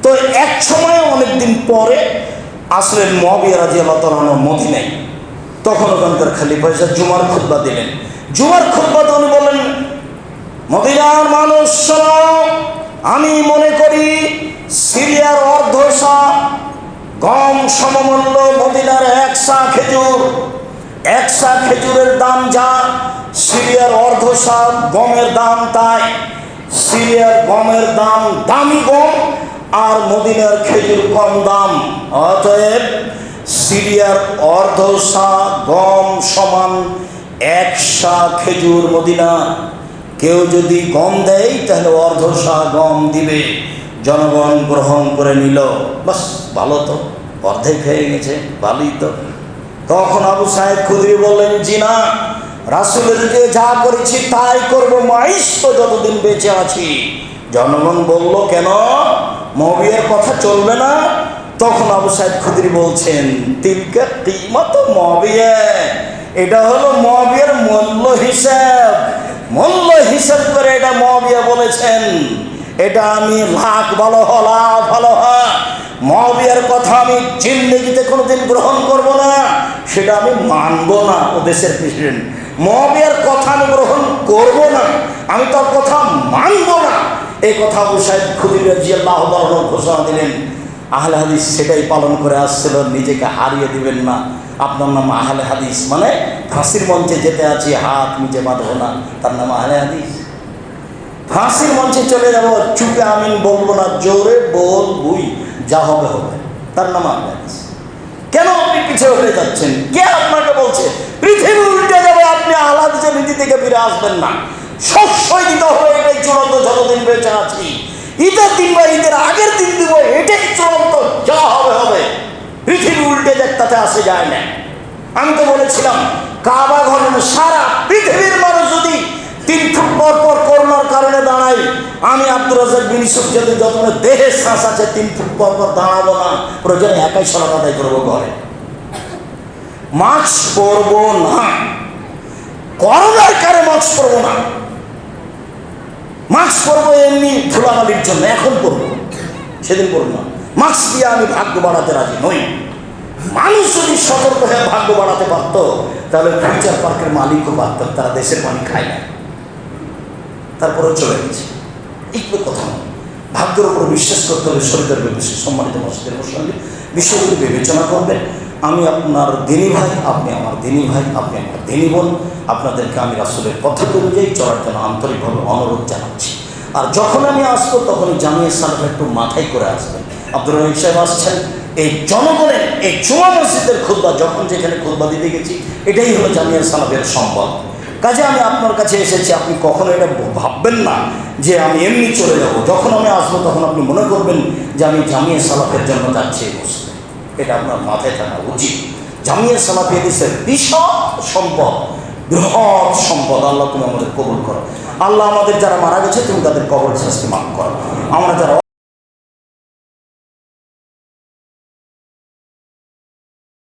তো এক সময় অনেকদিন পরে আসলেন মুআবিয়া রাদিয়াল্লাহু তাআলা মদিনায়। তখন ওখানকার খলিফা এসে জুমার খুতবা দিলেন। জুমার খুতবাতে উনি বললেন, মদিনার মানুষ শোনো, আমি মনে করি সিরিয়ার অর্ধশা গম সমমূল্য মদিনার 1 সা খেজুর। 1 সা খেজুরের দাম যা, সিরিয়ার অর্ধশা গমের দাম তাই। সিরিয়ার গমের দাম দামি গম, আর মদিনার খেজুর কম দাম। অতএব সিরিয়ার অর্ধশা গম সমান 1 সা খেজুর মদিনা। কেউ যদি গম দেয় তাহলে অর্ধশা গম দিবে। জনগণ গ্রহণ করে নিল, বাস ভালো তো, অর্ধেক হয়ে গেছে, ভালোই তো। তখন আবু সাঈদ খুদরি বললেন, জি না, রাসূলের যে যা করেছি তাই করবো, মাইশ তো যতদিন বেঁচে আছি। জনগণ বলল, কেন, মুআবিয়ার কথা চলবে না? তখন আবু সাঈদ খুদরি বলছেন, তিলকা কিমাত মুআবিয়া, এটা হলো মুআবিয়ার মূল্য হিসাব। মূল্য হিসাব করে এটা মুআবিয়া বলেছেন। এটা আমি লাখ ভালো লাভ ভালো হয়, মুআবিয়ার কথা আমি জিন্দেগিতে কোনোদিন গ্রহণ করব না, সেটা আমি মানব না। ও দেশের প্রেসিডেন্ট, মুআবিয়ার কথা আমি গ্রহণ করব না, আমি তার কথা মানব না। এই কথা আবু সাঈদ খুদরি রাদিয়াল্লাহু তাআলা ঘোষণা দিলেন। আহলে হাদিস সেটাই পালন করে আসছিল, নিজেকে হারিয়ে দিবেন না। আপনার নাম আহলে হাদিস মানে ফাঁসির মঞ্চে যেতে আছি, হাত নিচে বাঁধব না, তার নাম আহলে হাদিস। ফাঁসির মঞ্চে চলে যাব, চুপে আমিন বলবো না, জোরে বলবই, যা হবে হবে, তার নাম আহলে হাদিস। কেন আপনি পিছিয়ে হয়ে যাচ্ছেন? কে আপনাকে বলছে পৃথিবী উল্টে যাবে, আপনি আহলে হাদিসের নীতি থেকে ফিরে আসবেন না? সবসময় দিতে হবে, এটাই চূড়ান্ত, যতদিন বেঁচে আছি। ঈদের দিন বা ঈদের আগের দিন দিব, এটাই চূড়ান্ত, যা হবে হবে। পৃথিবী উল্টে যাক, তাতে আসে যায় না। আমি তো বলেছিলাম, কাবা ঘর সারা পৃথিবীর মানুষ যদি 3 ফুট পর পর করোনার কারণে দাঁড়াই, আমি আব্দুর রাজ্জাক বিন ইউসুফ যদি যত দেহে শ্বাস আছে 3 ফুট পর পর দাঁড়াবো না, প্রয়োজনে একাই সালাত আদায় করবো ঘরে। মাস্ক পরবো না, করোনার কারণে মাস্ক পরবো না। মাস্ক পরবো এমনি ধুলাবালির জন্য, এখন পরবো, সেদিন পরবো না। মাস্ক দিয়ে আমি ভাগ্য বাড়াতে রাজি নই। মানুষ যদি সতর্ক হয়ে ভাগ্য বাড়াতে পারতো, তাহলে ফিউচার পার্কের মালিকও পারত। তারা দেশের পানি খায় না, তারপরে চলে গেছে। এইগুলো কথা নয়। ভাগ্যের উপর বিশ্বাস করতে হবে, শরীরের বিশ্বাস। সম্মানিত মসজিদের মুসল্লি, বিষয়গুলি বিবেচনা করবেন। আমি আপনার দিনী ভাই, আপনি আমার দিনী ভাই, আপনি আমার দিনী বোন। আপনাদেরকে আমি রাসূলের পদ্ধতি অনুযায়ী চলার জন্য আন্তরিকভাবে অনুরোধ জানাচ্ছি। আর যখন আমি আসবো তখনই জামিয়া সালাফ একটু মাথায় করে আসবেন। আব্দুর রহিম সাহেব আসছেন, এই জনগণের এই জুমা মসজিদের খুতবা, যখন যেখানে খুতবা দিতে গেছি, এটাই হলো জামিয়া সালাফের সম্পদ। কাজে আমি আপনার কাছে এসেছি, আপনি কখনো এটা ভাববেন না যে আমি এমনি চলে যাব। যখন আমি আসবো তখন আপনি মনে করবেন যে আমি জামিয়া সালাফের জন্য যাচ্ছি এই মসজিদে। এটা আপনার মাথায় থাকা উচিত। জামিয়া সালাফ এদেশের বিশাল সম্পদ, বৃহৎ সম্পদ। আল্লাহ তুমি আমাদের কবুল করো। আল্লাহ আমাদের যারা মারা গেছে তুমি তাদের কবর শাস্তি মাফ করো। আমরা যারা